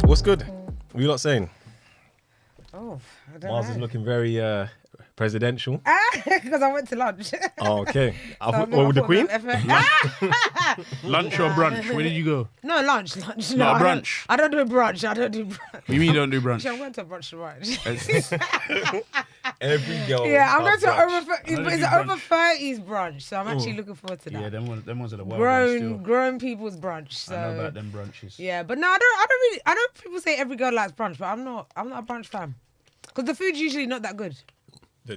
What's good? What are you lot saying? Oh, I don't Mars know. is looking very presidential. Because I went to lunch. Oh, okay. So What with the Queen? Lunch or brunch? Where did you go? No, lunch. No, Not a I don't- brunch? I don't do brunch. I don't do brunch. You mean you don't do brunch? Actually, I'm going to brunch tomorrow. Every girl. Yeah, I'm going loves to brunch. it's do over brunch. 30s brunch, so I'm actually looking forward to that. Yeah, them ones are the wild ones still. grown people's brunch. So I know about them brunches. yeah, but no, I know people say every girl likes brunch, but I'm not a brunch fan because the food's usually not that good.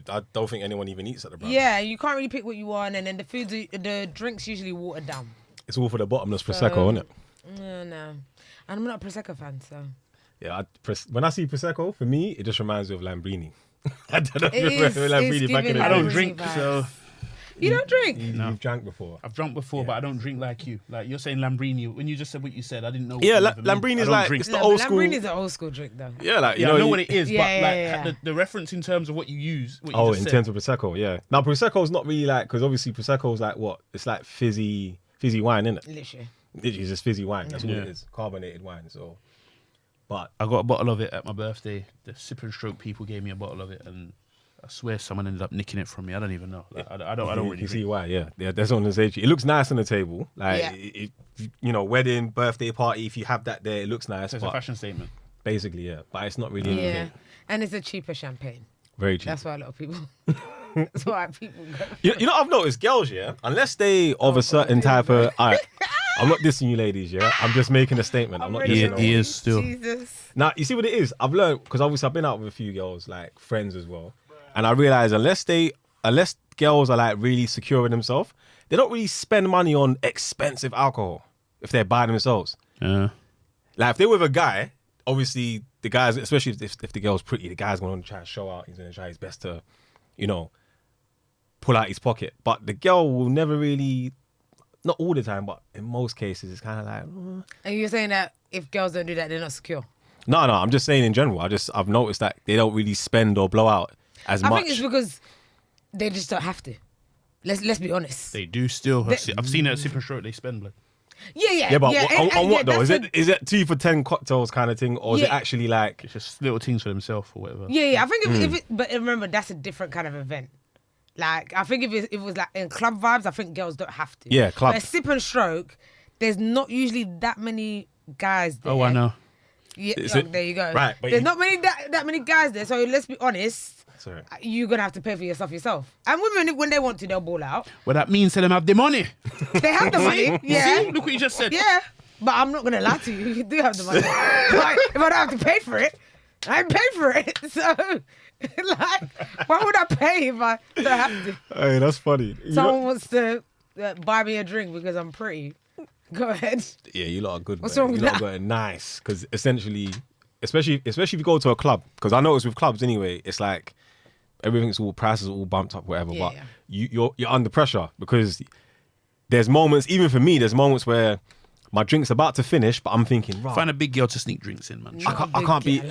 I don't think anyone even eats at the brunch. Yeah, you can't really pick what you want, and then the drinks usually watered down. It's all for the bottomless prosecco, isn't it? No, and I'm not a prosecco fan, so. Yeah. When I see prosecco, for me, it just reminds me of Lambrini. I don't know if It you remember is- Lambrini it's back in the giving day. I don't Lambrini drink, vibes. so You don't drink? You've drank before. I've drunk before, but I don't drink like you. Like you're saying Lambrini. When you just said what you said, I didn't know. What Yeah, it even meant. Lambrini's I don't like drink. it's the old school. Lambrini's an old school drink, though. Yeah, like Yeah, I know what it is, Yeah, but yeah, like yeah. The reference in terms of what you use. What you Oh, just in said. terms of prosecco, yeah. Now prosecco's not really like because obviously prosecco's like what? It's like fizzy wine, isn't it? Literally. Literally just fizzy wine. That's what Yeah. it is. Carbonated wine. So, but I got a bottle of it at my birthday. The Sip and Stroke people gave me a bottle of it, and I swear someone ended up nicking it from me. I don't even know. Like, I don't you really can see drink. why. Yeah, that's on the stage. It looks nice on the table. Like Yeah. you know, wedding, birthday party. If you have that there, it looks nice. So it's a But fashion statement. basically, yeah. But it's not really Yeah. anything. And it's a cheaper champagne. Very cheap. That's why a lot of people. That's why people go. You know, I've noticed girls, yeah, unless they of a certain type of. All right, I'm not dissing you, ladies. Yeah, I'm just making a statement. I'm not ready dissing. for no He one. is still. Jesus. Now, you see what it is? I've learned, because obviously I've been out with a few girls, like friends as well. And I realize unless girls are like really secure in themselves, they don't really spend money on expensive alcohol if they're by themselves. Yeah. Like if they're with a guy, obviously the guys, especially if the girl's pretty, the guy's going to try to show out. He's going to try his best to, you know, pull out his pocket. But the girl will never really, not all the time, but in most cases, it's kind of like, And you're saying that if girls don't do that, they're not secure. No, I'm just saying in general. I've noticed that they don't really spend or blow out as I much. think it's because they just don't have to. Let's be honest. They do still. I've seen it at Sip and Stroke. They spend like. Yeah. Yeah, but and- on and what yeah, though? that's Is it 2 for 10 cocktails kind of thing, or is it Yeah. actually like? It's just little things for themselves or whatever. Yeah. I think if it, but remember that's a different kind of event. Like I think if it was like in club vibes, I think girls don't have to. Yeah, club. But Sip and Stroke, there's not usually that many guys there. Oh, I know. Yeah, Is oh, it- there you go. Right, but there's you- not that many guys there. So let's be honest. Sorry. You're gonna have to pay for your stuff yourself. And women, when they want to, they'll ball out. Well, that means to them have the money. They have the money. Yeah. See? Look what you just said. Yeah, but I'm not gonna lie to you. You do have the money. Like, if I don't have to pay for it, I ain't pay for it. So, like, why would I pay if I don't have to? Hey, that's funny. Someone wants to buy me a drink because I'm pretty. Go ahead. Yeah, you lot are good. What's man. wrong with you lot that? are good, nice because essentially, especially if you go to a club, because I notice with clubs anyway, it's like everything's all prices are all bumped up, whatever. Yeah, but yeah. you're under pressure because there's moments, even for me, there's moments where my drink's about to finish, but I'm thinking, right, Find a big girl to sneak drinks in, man. I can't be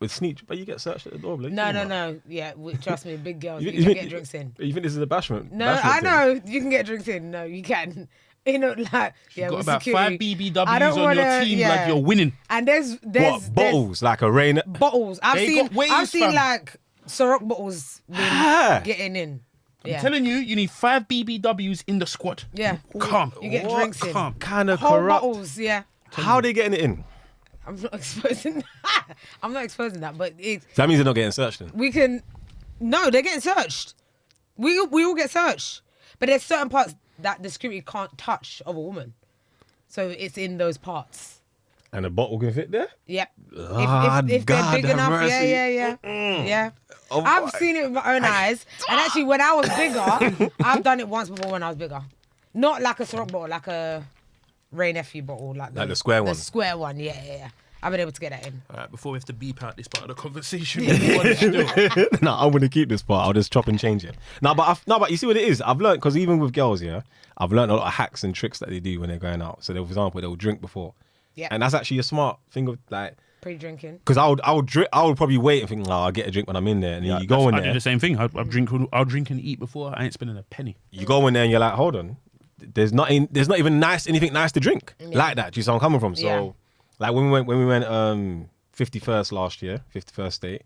with sneak, but you get searched at the door. Blake. No. Yeah, trust me, big girls, you You can think- get drinks in. You think this is a bashment? No, bashment I thing? know you can get drinks in. No, you can. You know, like yeah, You've got with about security. 5 BBWs I don't on wanna- your team yeah. like you're winning. And there's What bottles like a rain? bottles. I've They got waves, seen fam. like Ciroc bottles Ah. getting in. I'm Yeah. telling you, you need 5 BBWs in the squad. Yeah. Calm. You get What drinks in. Calm. Kind of Whole corrupt. bottles, yeah. How are they getting it in? I'm not exposing I'm not exposing that, but So that means they're not getting searched then. we can no, they're getting searched. We all get searched. But there's certain parts that the security can't touch of a woman. So it's in those parts. And a bottle can fit there? Yep. Ah, if they're God big have enough, mercy. yeah. Oh, I've seen it with my own eyes. And actually, when I was bigger, I've done it once before when I was bigger. Not like a Ciroc bottle, like a Ray Nephew bottle. Like the square one? The square one, yeah. I've been able to get that in. All right, before we have to beep out this part of the conversation, still. No, I'm gonna keep this part. I'll just chop and change it. But you see what it is. I've learned because even with girls, yeah, I've learned a lot of hacks and tricks that they do when they're going out. So, for example, they'll drink before, Yeah. and that's actually a smart thing of like Pre-drinking. Because I would probably wait and think, I'll get a drink when I'm in there. And then you go in I there. do the same thing. I'll drink and eat before. I ain't spending a penny. You go in there and you're like, hold on. There's not even anything nice to drink like that. Do you see where I'm coming from? So, like when we went 51st last year, 51st state,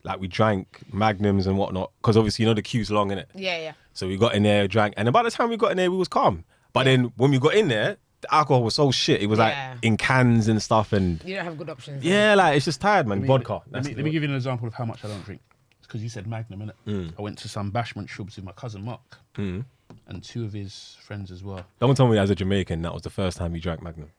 like we drank Magnums and whatnot because obviously the queue's long, innit? Yeah. So we got in there, drank, and then by the time we got in there, we was calm. But then when we got in there, the alcohol was so shit. It was like in cans and stuff, and you don't have good options. Yeah, like it's just tired, man. Vodka. Let me give you an example of how much I don't drink. It's because you said Magnum, innit? I went to some bashment shubs with my cousin Mark and two of his friends as well. Don't tell me as a Jamaican that was the first time you drank Magnum.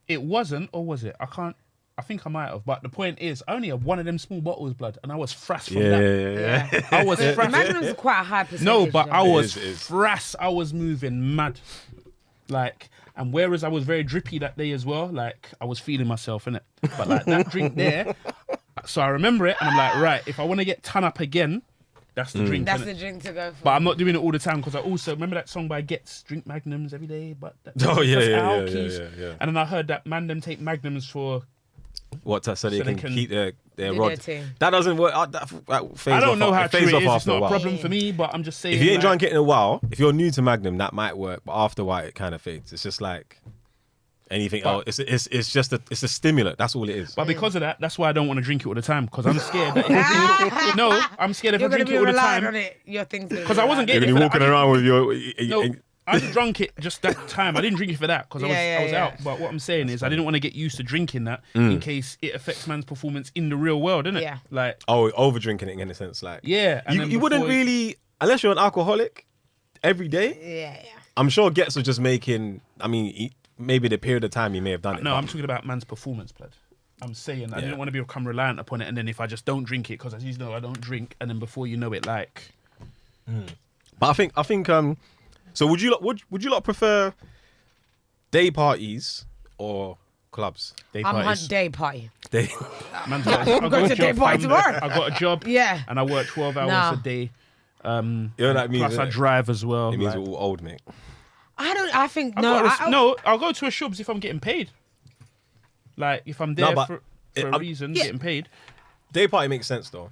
It wasn't, or was it? I think I might have. But the point is, I only had one of them small bottles, blood, and I was frass from that. Yeah. I was frass. Magnum's quite a high percentage. No, but though. I was It is. frass. I was moving mad. Like, and whereas I was very drippy that day as well, like, I was feeling myself, innit? But, like, that drink there, so I remember it, and I'm like, right, if I want to get ton up again, that's the drink, That's innit? the drink to go for. But I'm not doing it all the time, because I also, remember that song by Gets, drink Magnums every day, but... Oh, yeah, that's yeah, our yeah, keys. yeah. And then I heard that man them take Magnums for... So they can keep their do rod. their thing. That doesn't work. That I don't know how true it is. It's after a not a while. problem for me, but I'm just saying... If you ain't like, drunk it in a while, if you're new to Magnum, that might work. But after a while, it kind of fades. It's just like anything else. It's just a stimulant. That's all it is. But because of that, that's why I don't want to drink it all the time, because I'm scared that I'm scared if You're I drink be it all the relying time. on it. Your things. Because I wasn't You're getting gonna it be for that. walking around with your. No, I drunk it just that time. I didn't drink it for that because I was Yeah. out. But what I'm saying is I didn't want to get used to drinking that in case it affects man's performance in the real world, innit? Yeah. Like, over drinking it in a sense, like yeah. And then you wouldn't before- really, unless you're an alcoholic, every day. Yeah. I'm sure Gets was just making. I mean, maybe the period of time he may have done it. No, but- I'm talking about man's performance, blood. I'm saying I Yeah. didn't want to become reliant upon it, and then if I just don't drink it, because as you know, I don't drink, and then before you know it, like, But I think. So would you lot prefer day parties or clubs? day I'm on parties. day party. Day. Man's I'm going to day party tomorrow. I got a job. Yeah. And I work 12 hours Nah. a day. You know what that means? Plus I innit? drive as well. It means like- we're all old, mate. I think I've no. got no, I'll go to a shubs if I'm getting paid. Like if I'm there but for it- a reason, yeah. getting paid. Day party makes sense though.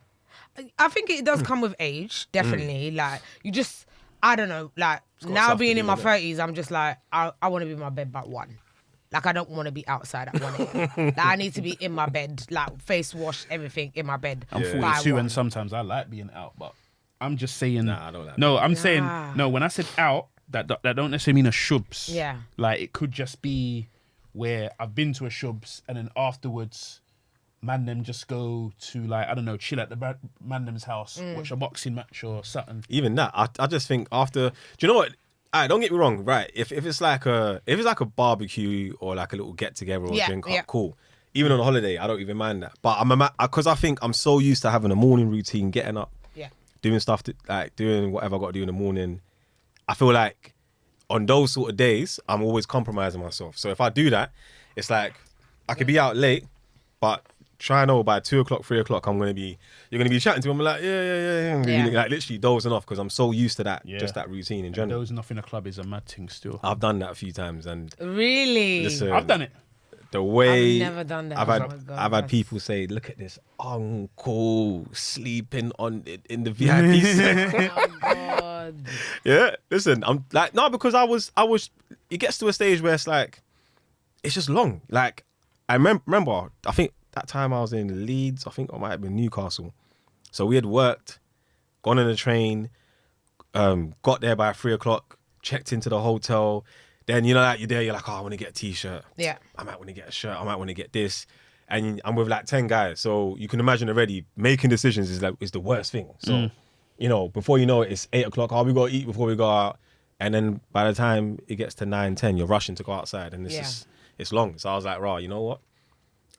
I think it does come with age, definitely. Like you just, I don't know. Like now stuff to being do in my with it. 30s, I'm just like I want to be in my bed by 1. Like I don't want to be outside at 1 a.m. Like I need to be in my bed, like face wash, everything in my bed. I'm Yeah. by 42 1. and sometimes I like being out, but I'm just saying. Nah, I don't like No, I'm saying Nah. no. When I said out, that don't necessarily mean a shubs. Yeah. Like it could just be where I've been to a shubs and then afterwards, man them just go to like I don't know, chill at the man them's house, watch a boxing match or something. Even that, I just think after. Do you know what? Alright, don't get me wrong, right? If it's like a barbecue or like a little get together or Yeah, drink up, yeah. cool. Even on a holiday, I don't even mind that. But because I think I'm so used to having a morning routine, getting up, Yeah. doing stuff, doing whatever I got to do in the morning. I feel like on those sort of days, I'm always compromising myself. So if I do that, it's like I could be out late, but try and know by 2 o'clock, 3 o'clock, you're gonna be chatting to me. I'm like, yeah. Yeah. Like literally dozing off because I'm so used to that, Yeah. just that routine in general. Those enough in a club is a mad thing still. I've done that a few times, and Really? listen, I've done it. the way I've never done that. I've Oh had my God, I've had that's- people say, "Look at this uncle sleeping on it in the VIP section." Oh God. Yeah, listen, I'm like, no, because I was. It gets to a stage where it's like, it's just long. Like, I remember, I think that time I was in Leeds. I think I might have been Newcastle. So we had worked, gone on the train, got there by 3 o'clock, checked into the hotel. Then like you're there, you're like, oh, I want to get a t-shirt. Yeah. I might want to get a shirt. I might want to get this. And I'm with like 10 guys. So you can imagine already making decisions is the worst thing. So, before you know it, it's 8 o'clock. Oh, we got to eat before we go out. And then by the time it gets to 9, 10, you're rushing to go outside. And it's long. So I was like, raw, you know what?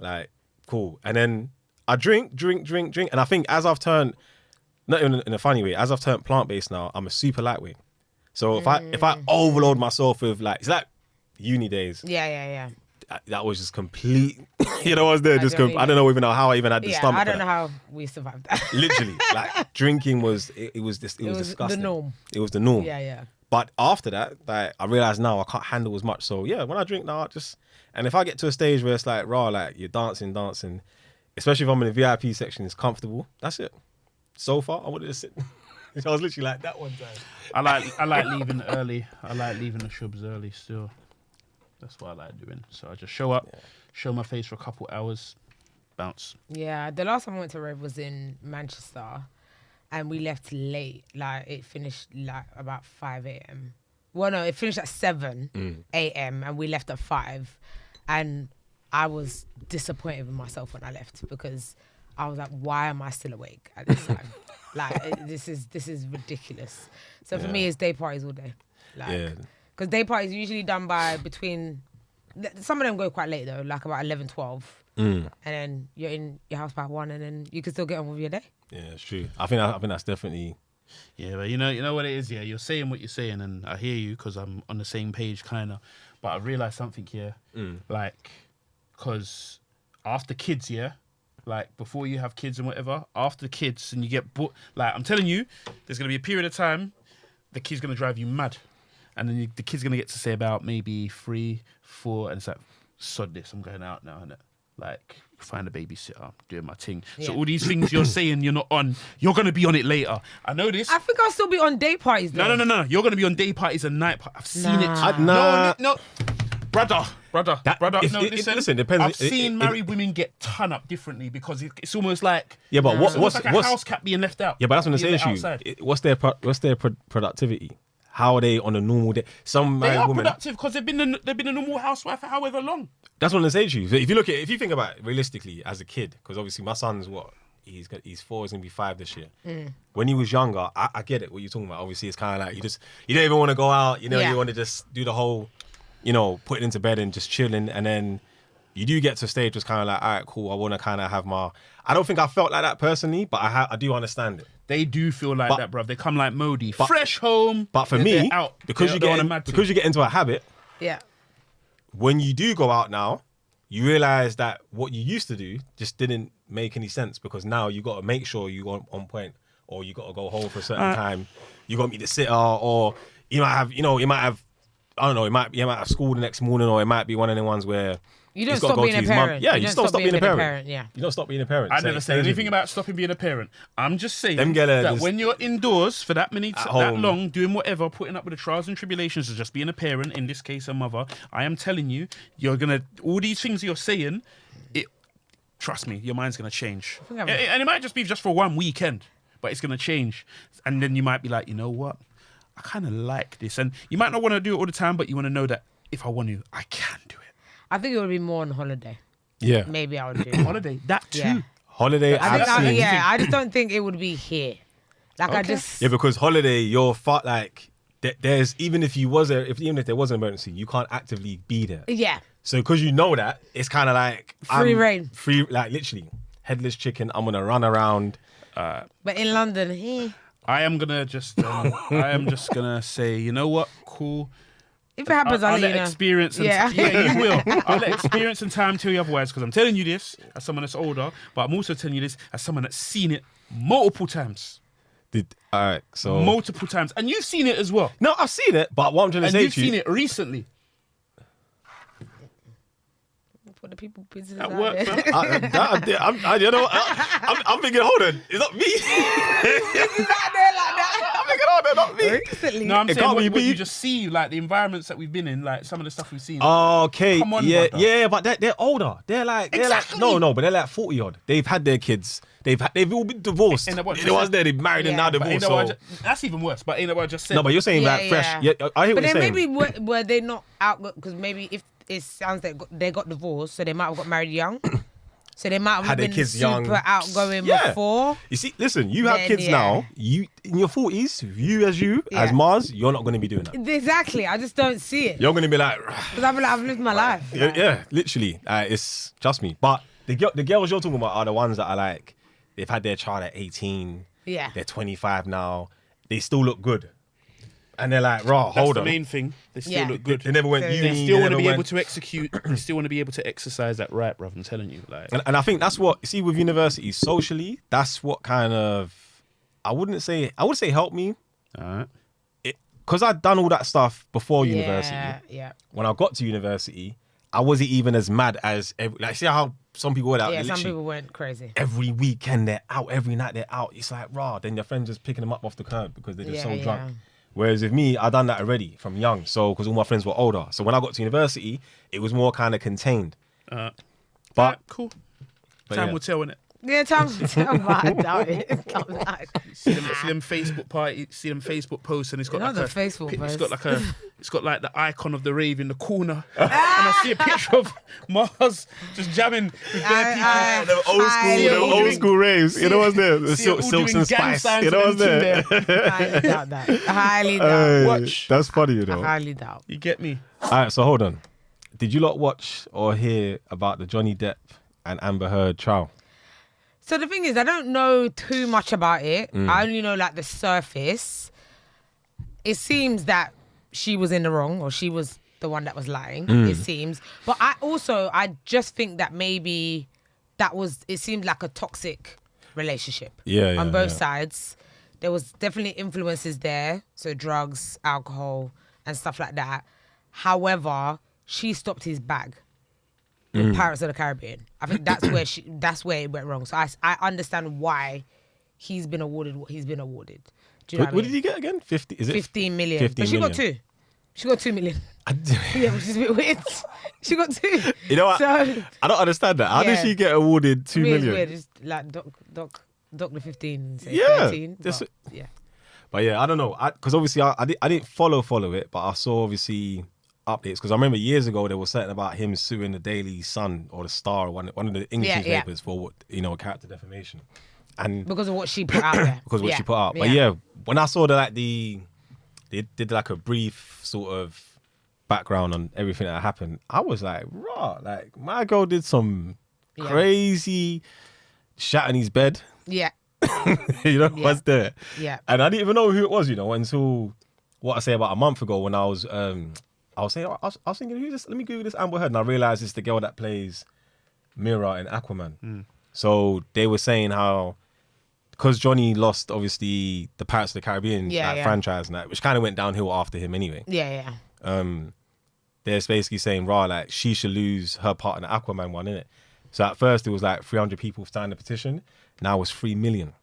Like, cool. And then I drink. And I think as I've turned, not even in a funny way, as I've turned plant-based now, I'm a super lightweight. So if I overload myself with like, it's like uni days. Yeah. That was just complete. I was there. I don't know even how I even had the Yeah, stomach. I for don't know that. how we survived that. Literally, like drinking was it was disgusting. the norm. It was the norm. Yeah. But after that, like, I realize now I can't handle as much. So yeah, when I drink now, and if I get to a stage where it's like raw, like you're dancing, especially if I'm in the VIP section, it's comfortable. That's it. So far, I wanted to sit. I was literally like that one time. I like leaving early. I like leaving the shubs early still. That's what I like doing. So I just show up, show my face for a couple hours, bounce. Yeah, the last time I went to rave was in Manchester, and we left late. Like it finished like about 5 a.m. Well, no, it finished at 7 a.m. and we left at 5, and I was disappointed with myself when I left because I was like, why am I still awake at this time? This is ridiculous. So for me, it's day parties all day. Because day parties are usually done by between, some of them go quite late though, like about 11, 12. And then you're in your house by 1 and then you can still get on with your day. Yeah, it's true. I think that's definitely... Yeah, but you know what it is, yeah? You're saying what you're saying and I hear you because I'm on the same page kind of. But I realised something here, like, because after kids, yeah? Like, before you have kids and whatever, after the kids and you get... like, I'm telling you, there's going to be a period of time the kid's going to drive you mad. And then the kid's going to get to say about maybe 3, 4, and it's like, sod this, I'm going out now, innit? Like, find a babysitter, doing my thing. Yeah. So all these things you're saying you're not on, you're going to be on it later. I know this. I think I'll still be on day parties, though. No. You're going to be on day parties and night parties. I've seen it. No. Brother. Listen, depends. I've seen married women get ton up differently because it's almost like... Yeah, but what's like a house cat being left out. Yeah, but that's what I'm saying to you. What's their productivity? How are they on a normal day? Some they married are women productive because they've been a normal housewife for however long. That's what I'm saying to you. If you think about it realistically as a kid, because obviously my son's he's 4, he's gonna be 5 this year. When he was younger, I get it what you're talking about. Obviously, it's kind of like you don't even want to go out. You want to just do the whole, put it into bed and just chilling, and then you do get to a stage where it's kind of like, all right, cool. I want to kind of have my. I don't think I felt like that personally, but I do understand it. They do feel like that, bruv. They come like Modi, fresh home. But for me, out. because you get into a habit. Yeah. When you do go out now, you realise that what you used to do just didn't make any sense because now you got to make sure you on point, or you got to go home for a certain time. You got to meet the sitter, or you might have, I don't know, you might have school the next morning, or it might be one of the ones where you don't stop being a parent. Yeah, you don't stop being a parent. Yeah. You don't stop being a parent. I never said anything about stopping being a parent. I'm just saying that when you're indoors for that long, doing whatever, putting up with the trials and tribulations of just being a parent, in this case a mother, I am telling you, all these things you're saying, trust me, your mind's gonna change. And it might just be just for one weekend, but it's gonna change. And then you might be like, you know what? I kind of like this. And you might not want to do it all the time, but you want to know that if I want to, I can do it. I think it would be more on holiday. Yeah. Maybe I would do holiday. That too. Yeah. Holiday. I just don't think it would be here. Because holiday, you're there's even if there was an emergency, you can't actively be there. Yeah. So because you know that, it's kind of like free reign. Free, like literally headless chicken. I'm gonna run around. But in London, I am just gonna say, you know what? Cool. If it happens, I'll let experience. You will. I'll let experience and time tell you otherwise, because I'm telling you this as someone that's older, but I'm also telling you this as someone that's seen it multiple times. Multiple times, and you've seen it as well. No, I've seen it, but what I'm trying to say to you, you've seen it recently. Put the people business at out work. there. I'm thinking, hold on, it's not me. It's out there like that. I'm thinking, hold on, not me. Recently. No, I'm saying what you just see, like the environments that we've been in, like some of the stuff we've seen. Okay, come on, yeah, but they're older. They're like but they're like 40 odd. They've had their kids. They've all been divorced. They're the ones there. They've married and now divorced. That's even worse. But ain't that what I just said? No, but you're saying fresh. Yeah, I hear what you're saying. But then maybe were they not out? Because maybe if it sounds like they got divorced, so they might have got married young. So they might have had been their kids super young. Outgoing before. You see, listen, you have kids now. You in your 40s, as Mars, you're not going to be doing that. Exactly. I just don't see it. You're going to be like, because I've lived my life. Yeah, literally. It's just me. But the girls you're talking about are the ones that are like, they've had their child at 18. Yeah. They're 25 now. They still look good. And they're like, hold on. That's the main thing. They still look good. They never went uni. They still want to be able to execute. They still want to be able to exercise that right, bruv. I'm telling you. And I think that's what, see, with universities, socially, that's what kind of, I would say help me. All right. because I'd done all that stuff before university. Yeah. When I got to university, I wasn't even as mad as like. See how some people were out. Yeah, They some literally people went crazy. every weekend they're out, every night they're out. It's like raw. Then your friends just picking them up off the curb because they're just so drunk. Whereas with me, I done that already from young. So because all my friends were older. So when I got to university, it was more kind of contained. But cool. but Time yeah. will tell, innit? Yeah, tell I doubt it. I'm like, See them Facebook party, see them Facebook posts, and it's got Not like the a Facebook it's post. got like a it's got like the icon of the rave in the corner, and I see a picture of Mars just jamming with bare people. The old school raves. You know what's there? The see it all silks doing and gang spice. signs You know and what's them there? thing I highly doubt that. I highly doubt. Hey, Watch. that's funny, you I know. highly doubt. You get me? All right, so hold on. Did you lot watch or hear about the Johnny Depp and Amber Heard trial? So the thing is, I don't know too much about it. I only know like the surface. It seems that she was in the wrong, or she was the one that was lying. It seems, but I just think that maybe it seemed like a toxic relationship. Yeah, on both yeah. sides. There was definitely influences there, so drugs, alcohol, and stuff like that. However, she stopped his bag. In Pirates of the Caribbean. I think that's where it went wrong. So I understand why he's been awarded what he's been awarded. Do you know What did he get again? 50? Is it 15 million. 15 but she got million? 2. She got 2 million. Yeah, which is a bit weird. She got 2. You know what? So, I don't understand that. How did Yeah. she get awarded 2 weird, million? weird. It's like Doc the 15, say Yeah, 13. this- But, yeah. But yeah, I don't know. Because obviously I didn't follow it, but I saw obviously updates. Because I remember years ago there was something about him suing the Daily Sun or the Star, one of the English Yeah, yeah. newspapers for character defamation, and Because of what she put out there. because of what Yeah, she put out. But yeah, when I saw they did like a brief sort of background on everything that happened, I was like, raw, like my girl did some Yeah. crazy shat in his bed. Yeah. What's there? Yeah. And I didn't even know who it was, until what I say about a month ago when I was thinking, who's this? Let me Google this Amber Heard, and I realized it's the girl that plays Mira in Aquaman. So they were saying how, because Johnny lost obviously the Pirates of the Caribbean franchise and that, which kind of went downhill after him anyway. Yeah. They're basically saying, like she should lose her part in the Aquaman one, innit? So at first it was like 300 people signed the petition. Now it's 3 million.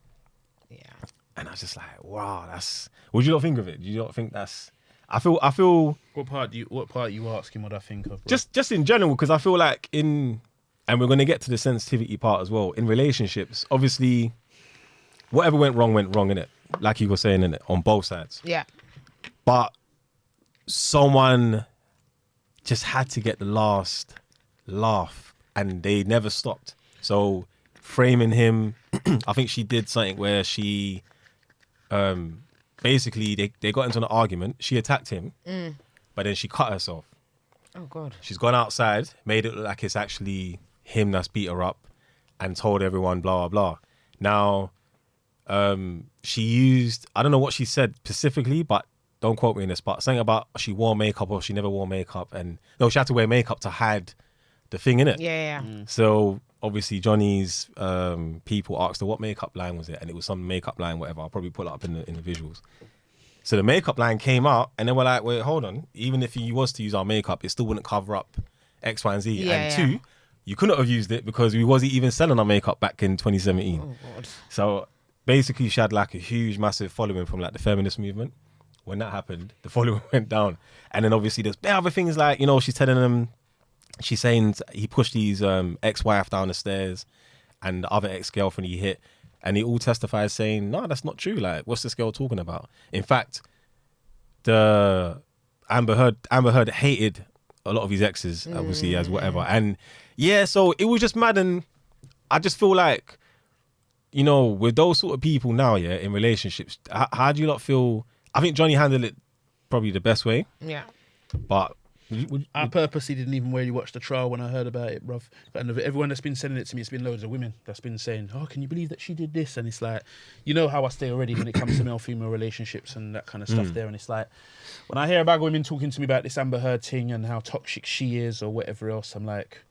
Yeah. And I was just like, wow, that's. What do you not think of it? Do you not think that's? I feel. What part you asking? What I think of? Bro? Just in general, because I feel like and we're going to get to the sensitivity part as well. In relationships, obviously, whatever went wrong, innit? Like you were saying, innit? On both sides. Yeah. But someone just had to get the last laugh, and they never stopped. So framing him, I think she did something where she, basically they got into an argument. She attacked him, but then she cut herself. Oh God. She's gone outside, made it look like it's actually him that's beat her up, and told everyone blah blah blah. Now, she used, I don't know what she said specifically, but don't quote me in this, but something about she wore makeup or she never wore makeup, and no, she had to wear makeup to hide the thing in it. Yeah. So obviously Johnny's people asked her what makeup line was it, and it was some makeup line, whatever. I'll probably put it up in the visuals. So the makeup line came out, and they were like, "Wait, hold on. Even if you was to use our makeup, it still wouldn't cover up X, Y, and Z." Yeah, and yeah. 2, you couldn't have used it because we wasn't even selling our makeup back in 2017. Oh God. So basically, she had like a huge, massive following from like the feminist movement. When that happened, the following went down, and then obviously there's other things like she's telling them, she's saying he pushed his ex-wife down the stairs, and the other ex-girlfriend he hit, and he all testified saying, no, that's not true. Like, what's this girl talking about? In fact, the Amber Heard hated a lot of his exes, obviously, as whatever. And yeah, so it was just mad. And I just feel like, with those sort of people now, in relationships, how do you not feel? I think Johnny handled it probably the best way, Yeah. but I purposely didn't even really watch the trial when I heard about it, bruv. And everyone that's been sending it to me, it's been loads of women that's been saying, oh, can you believe that she did this? And it's like, you know how I stay already when it comes to male-female relationships and that kind of stuff there. And it's like, when I hear about women talking to me about this Amber Heard thing and how toxic she is or whatever else, I'm like,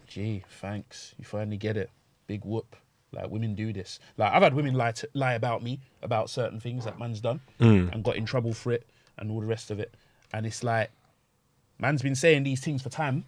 gee, thanks. You finally get it. Big whoop. Like, women do this. Like, I've had women lie about me, about certain things that man's done and got in trouble for it. and all the rest of it. And it's like, man's been saying these things for time,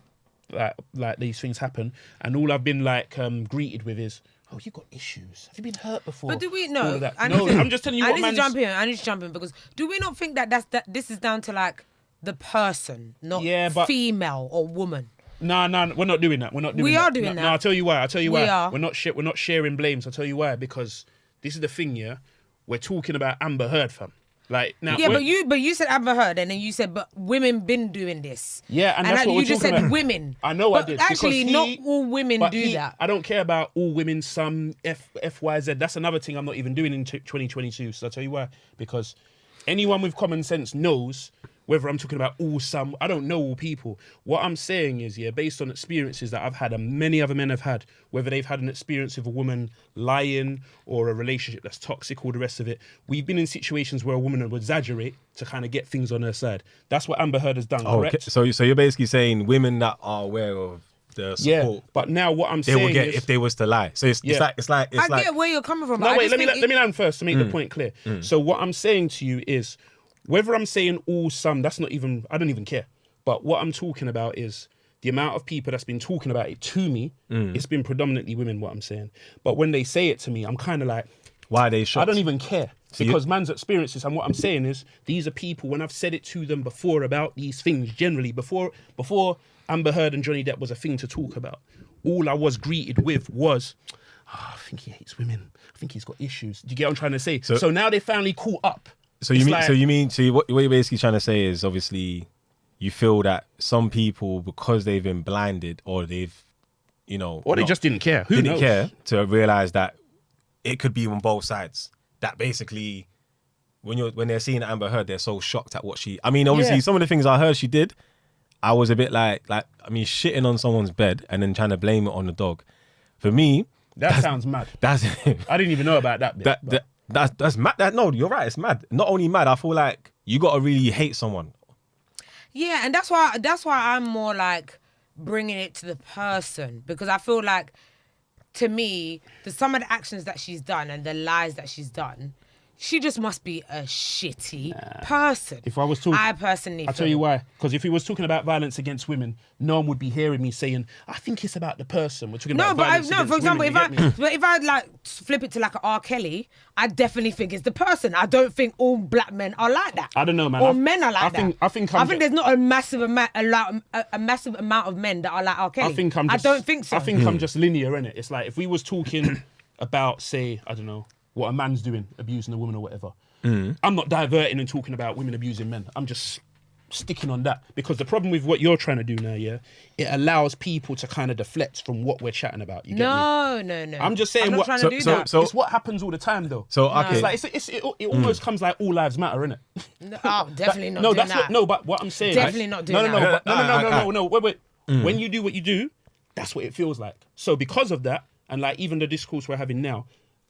like these things happen, and all I've been like greeted with is, oh, you got issues. Have you been hurt before? But do we All know? of that. No, I'm just telling you what I man's... need to jump in because do we not think that this is down to like the person, not female or woman? No, we're not doing that. We're not doing that. We are doing that. No, I'll tell you why. We are. We're not sharing blames. I'll tell you why. Because this is the thing, yeah. We're talking about Amber Heard, fam. Like now. Yeah, but you said Amber Heard, and then you said, but women been doing this. Yeah, and that's what you just talking said about. women. I know but I did. Actually, not all women do that. I don't care about all women. Some FYZ. That's another thing I'm not even doing in 2022. So I'll tell you why. Because anyone with common sense knows. Whether I'm talking about some, I don't know all people. What I'm saying is, yeah, based on experiences that I've had and many other men have had, whether they've had an experience with a woman lying or a relationship that's toxic, all the rest of it, we've been in situations where a woman would exaggerate to kind of get things on her side. That's what Amber Heard has done, correct? Okay. So you're basically saying women that are aware of the support. Yeah, but now what I'm they saying will get is, if they was to lie. So it's like I get where you're coming from. No, wait, let me land first to make the point clear. So what I'm saying to you is, whether I'm saying some, that's not even, I don't even care. But what I'm talking about is the amount of people that's been talking about it to me, it's been predominantly women, what I'm saying. But when they say it to me, I'm kind of like... Why are they shocked? I don't even care. Because man's experiences, and what I'm saying is, these are people, when I've said it to them before about these things, generally, before Amber Heard and Johnny Depp was a thing to talk about, all I was greeted with was, I think he hates women. I think he's got issues. Do you get what I'm trying to say? So now they finally caught up. So what you're basically trying to say is obviously you feel that some people, because they've been blinded or they've, or they just didn't care. Who didn't knows? care to realize that it could be on both sides. That basically, when they're seeing Amber Heard, they're so shocked at what she. I mean, obviously, some of the things I heard she did, I was a bit like shitting on someone's bed and then trying to blame it on the dog. For me, that sounds mad. I didn't even know about that bit. That's mad. No, you're right. It's mad. Not only mad, I feel like you gotta really hate someone. Yeah, and that's why I'm more like bringing it to the person, because I feel like, to me, some of the actions that she's done and the lies that she's done, she just must be a shitty person. If I was talking, I personally I'll tell you why. Because if he was talking about violence against women, no one would be hearing me saying, I think it's about the person. We're talking about violence against for example, women, if I like flip it to like an R. Kelly, I definitely think it's the person. I don't think all black men are like that. I don't know, man. All men are like that. I think there's not a massive amount of men that are like R. Kelly. I don't think so. I think I'm just linear, innit? It's like if we was talking about, say, I don't know, what a man's doing, abusing a woman or whatever. I'm not diverting and talking about women abusing men. I'm just sticking on that, because the problem with what you're trying to do now, yeah, it allows people to kind of deflect from what we're chatting about. You get me? No. I'm just saying, I'm not trying to do that. So it's what happens all the time, though. So okay, it's like it almost comes like all lives matter, innit? No, definitely not. No, doing that. But what I'm saying, Definitely not doing that. No. Wait. When you do what you do, that's what it feels like. So because of that, and like even the discourse we're having now,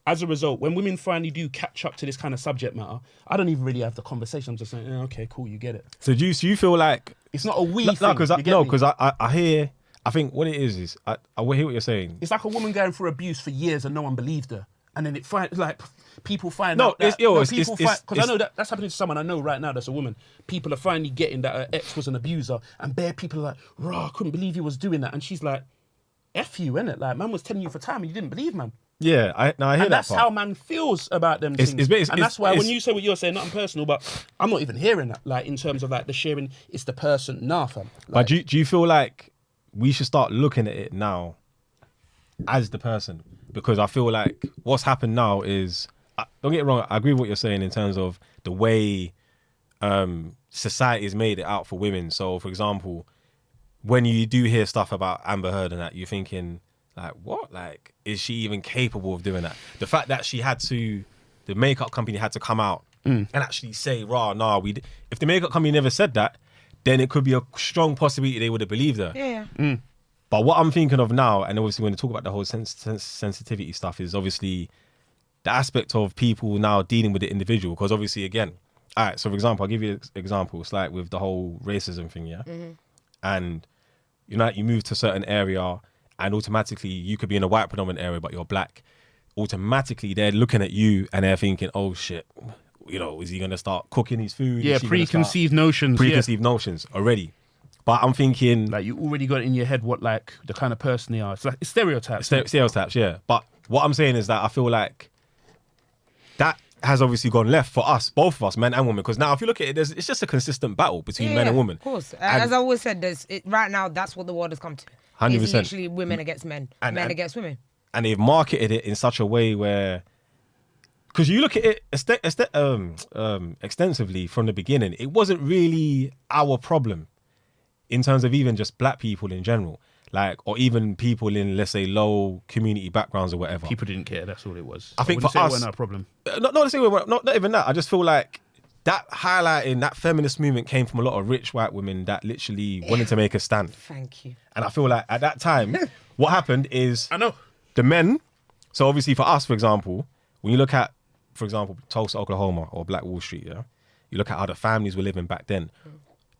as a result, when women finally do catch up to this kind of subject matter, I don't even really have the conversation. I'm just saying, okay, cool, you get it. So do you feel like it's not a we thing? Because I hear. I think what it is I hear what you're saying. It's like a woman going through abuse for years and no one believed her, and then people find no, out that because I know that's happening to someone I know right now that's a woman. People are finally getting that her ex was an abuser, and bare people are like, "Rah, I couldn't believe he was doing that," and she's like, "F you, innit? Like, man was telling you for time and you didn't believe, man." Yeah, I hear that. And that's part. how man feels about them things. And that's why when you say what you're saying, nothing personal, but I'm not even hearing that. Like in terms of like the sharing, it's the person. Nah, fam. But do you feel like we should start looking at it now as the person? Because I feel like what's happened now is, don't get it wrong, I agree with what you're saying in terms of the way society has made it out for women. So, for example, when you do hear stuff about Amber Heard and that, you're thinking, like, what? Like, is she even capable of doing that? The fact that the makeup company had to come out and actually say, if the makeup company never said that, then it could be a strong possibility they would have believed her. Yeah. But what I'm thinking of now, and obviously when we talk about the whole sensitivity stuff, is obviously the aspect of people now dealing with the individual. Because obviously, again, all right, so for example, I'll give you an example. It's like with the whole racism thing, yeah? And you move to a certain area, and automatically you could be in a white predominant area, but you're black. Automatically they're looking at you and they're thinking, oh shit, you know, is he going to start cooking his food? Yeah, Is she gonna preconceived notions. preconceived notions already. But I'm thinking Like you already got in your head what like the kind of person they are. It's like it's stereotypes. stereotypes, yeah. But what I'm saying is that I feel like that has obviously gone left for us, both of us, men and women. Because now, if you look at it, it's just a consistent battle between men and women. Of course. And- As I always said, right now, that's what the world has come to. 100%. It's literally women against men, men against women. And they've marketed it in such a way where, because you look at it extensively from the beginning, it wasn't really our problem in terms of even just black people in general, like, or even people in, let's say, low community backgrounds or whatever. People didn't care. That's all it was. I think wouldn't for say us, it wasn't our problem. not even that. I just feel like that highlighting that feminist movement came from a lot of rich white women that literally wanted to make a stand. Thank you. And I feel like at that time, what happened is I know. the men. So obviously for us, for example, when you look at, for example, Tulsa, Oklahoma, or Black Wall Street, yeah, you look at how the families were living back then.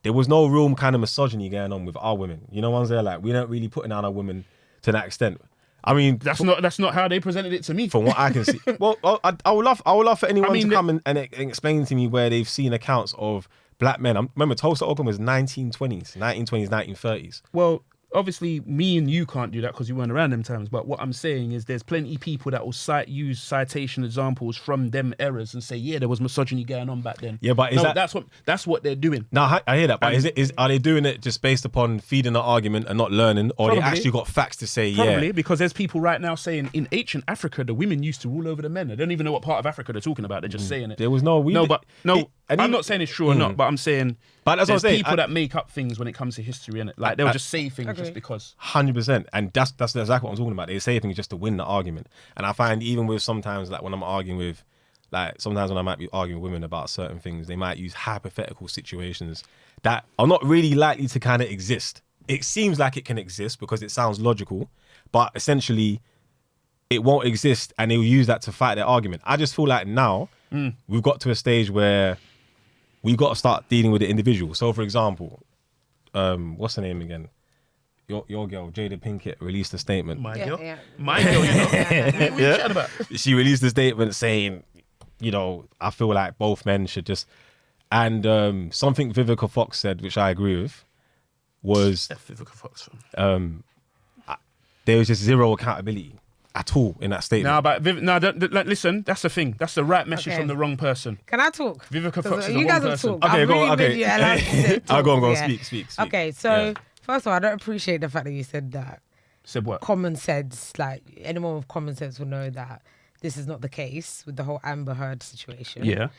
There was no real kind of misogyny going on with our women. You know, ones there like we don't really putting down our women to that extent. I mean, That's not how they presented it to me. from what I can see. Well, I would love for anyone to come and explain to me where they've seen accounts of black men. Remember, Tulsa, Oklahoma was 1920s, 1930s. Well, obviously, me and you can't do that because you weren't around them times. But what I'm saying is there's plenty of people that will use citation examples from them eras and say, yeah, there was misogyny going on back then. Yeah, but that's what they're doing. No, I hear that, but are they doing it just based upon feeding the argument and not learning, or Probably. they actually got facts to say? Probably Yeah, because there's people right now saying in ancient Africa the women used to rule over the men. I don't even know what part of Africa they're talking about. They're just saying it. there was no. I'm not saying it's true or not, but I'm saying. But that's what I'm there's saying. people that make up things when it comes to history, innit? Like they'll just say things just because. 100%, and that's exactly what I'm talking about. They say things just to win the argument, and I find even with sometimes like when I'm arguing with, like sometimes when I might be arguing with women about certain things, they might use hypothetical situations that are not really likely to kind of exist. It seems like it can exist because it sounds logical, but essentially it won't exist, and they'll use that to fight their argument. I just feel like now we've got to a stage where we got to start dealing with the individual. So, for example, what's her name again? Your girl, Jada Pinkett, released a statement. My Yeah, girl, yeah. my girl. You know? What are you chatting about? She released a statement saying, you know, I feel like both men should just... And something Vivica Fox said, which I agree with, was Vivica Fox. Fam. there was just zero accountability at all in that statement. Listen, that's the thing. That's the right message Okay. from the wrong person. Can I talk? Vivica Fox is the You wrong guys will person. talk. Okay, I've go on, really okay. made you allowed to talk, Go on, yeah. speak. Okay, so Yeah. first of all, I don't appreciate the fact that you said that. Said what? Common sense, like anyone with common sense will know that this is not the case with the whole Amber Heard situation. Yeah.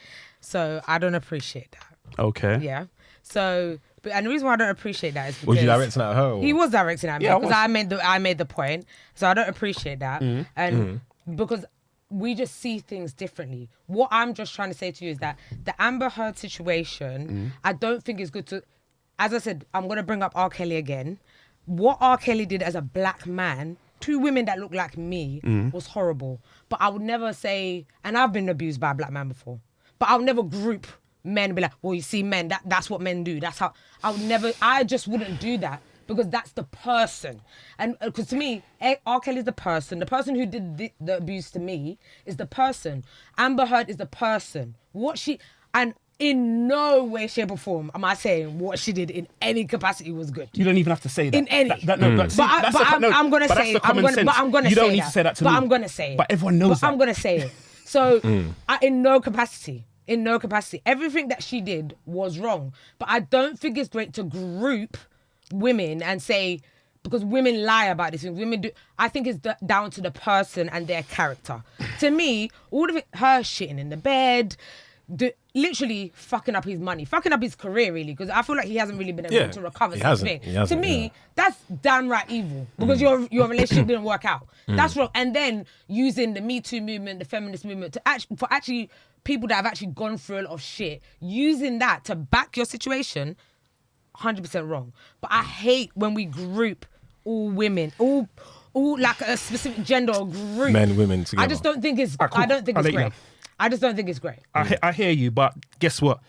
So I don't appreciate that. Okay. Yeah. So, and the reason why I don't appreciate that is because Was you directing at her? Or? he was directing at me Yeah, I because was. I made the point. So I don't appreciate that, Mm-hmm. and because we just see things differently. What I'm just trying to say to you is that the Amber Heard situation, Mm-hmm. I don't think is good to. As I said, I'm gonna bring up R. Kelly again. What R. Kelly did as a black man, 2 women that look like me, was horrible. But I would never say, and I've been abused by a black man before, but I would never group men and be like, well, you see, men, that's what men do. That's how, I just wouldn't do that because that's the person. And because to me, R. Kelly's the person who did the abuse to me is the person. Amber Heard is the person. And in no way, shape or form am I saying what she did in any capacity was good. You don't even have to say that. In any. I'm going to say it. I'm going to say You don't need to say that to me. But I'm going to say it. But everyone knows that. I'm going to say it. So, in no capacity. Everything that she did was wrong. But I don't think it's great to group women and say, because women lie about this. Women do. I think it's down to the person and their character. To me, all of it, her shitting in the bed, literally fucking up his money, fucking up his career, really, because I feel like he hasn't really been able to recover since thing. To me, that's downright evil because your relationship didn't work out. That's wrong. And then using the Me Too movement, the feminist movement, to actually people that have actually gone through a lot of shit, using that to back your situation, 100% wrong. But I hate when we group all women, all like a specific gender or group. Men, women together. I just don't think it's. Ah, cool. I don't think I'll it's let you great. know. I just don't think it's great. I hear you, but guess what?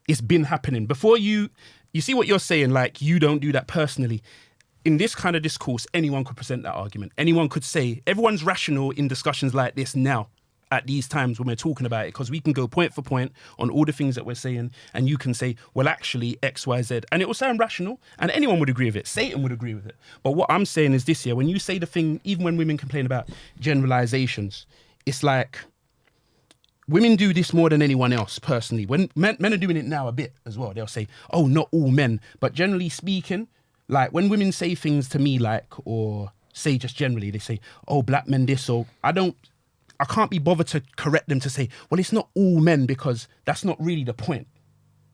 It's been happening. Before you see what you're saying, like you don't do that personally. In this kind of discourse, anyone could present that argument. Anyone could say, everyone's rational in discussions like this now. at these times when we're talking about it, because we can go point for point on all the things that we're saying, and you can say, well, actually, X, Y, Z. And it will sound rational, and anyone would agree with it. Satan would agree with it. But what I'm saying is this here, when you say the thing, even when women complain about generalizations, it's like women do this more than anyone else, personally. When men are doing it now a bit as well, they'll say, oh, not all men. But generally speaking, like when women say things to me like, or say just generally, they say, oh, black men this, or I can't be bothered to correct them to say, well, it's not all men, because that's not really the point.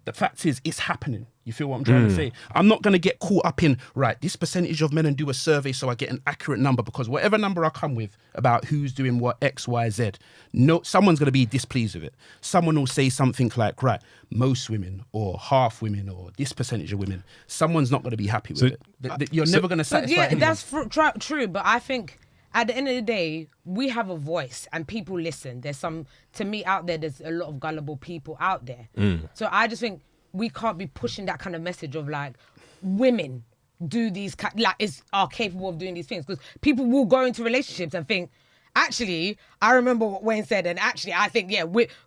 The fact is, it's happening. You feel what I'm trying to say? I'm not going to get caught up in, right, this percentage of men, and do a survey so I get an accurate number, because whatever number I come with about who's doing what, X, Y, Z, no, someone's going to be displeased with it. Someone will say something like, right, most women, or half women, or this percentage of women. Someone's not going to be happy with it. You're never going to satisfy anyone. That's true, but I think at the end of the day, we have a voice and people listen. There's to me out there, there's a lot of gullible people out there. So I just think we can't be pushing that kind of message of like, women do these, are capable of doing these things. Because people will go into relationships and think, actually, I remember what Wayne said, and actually I think,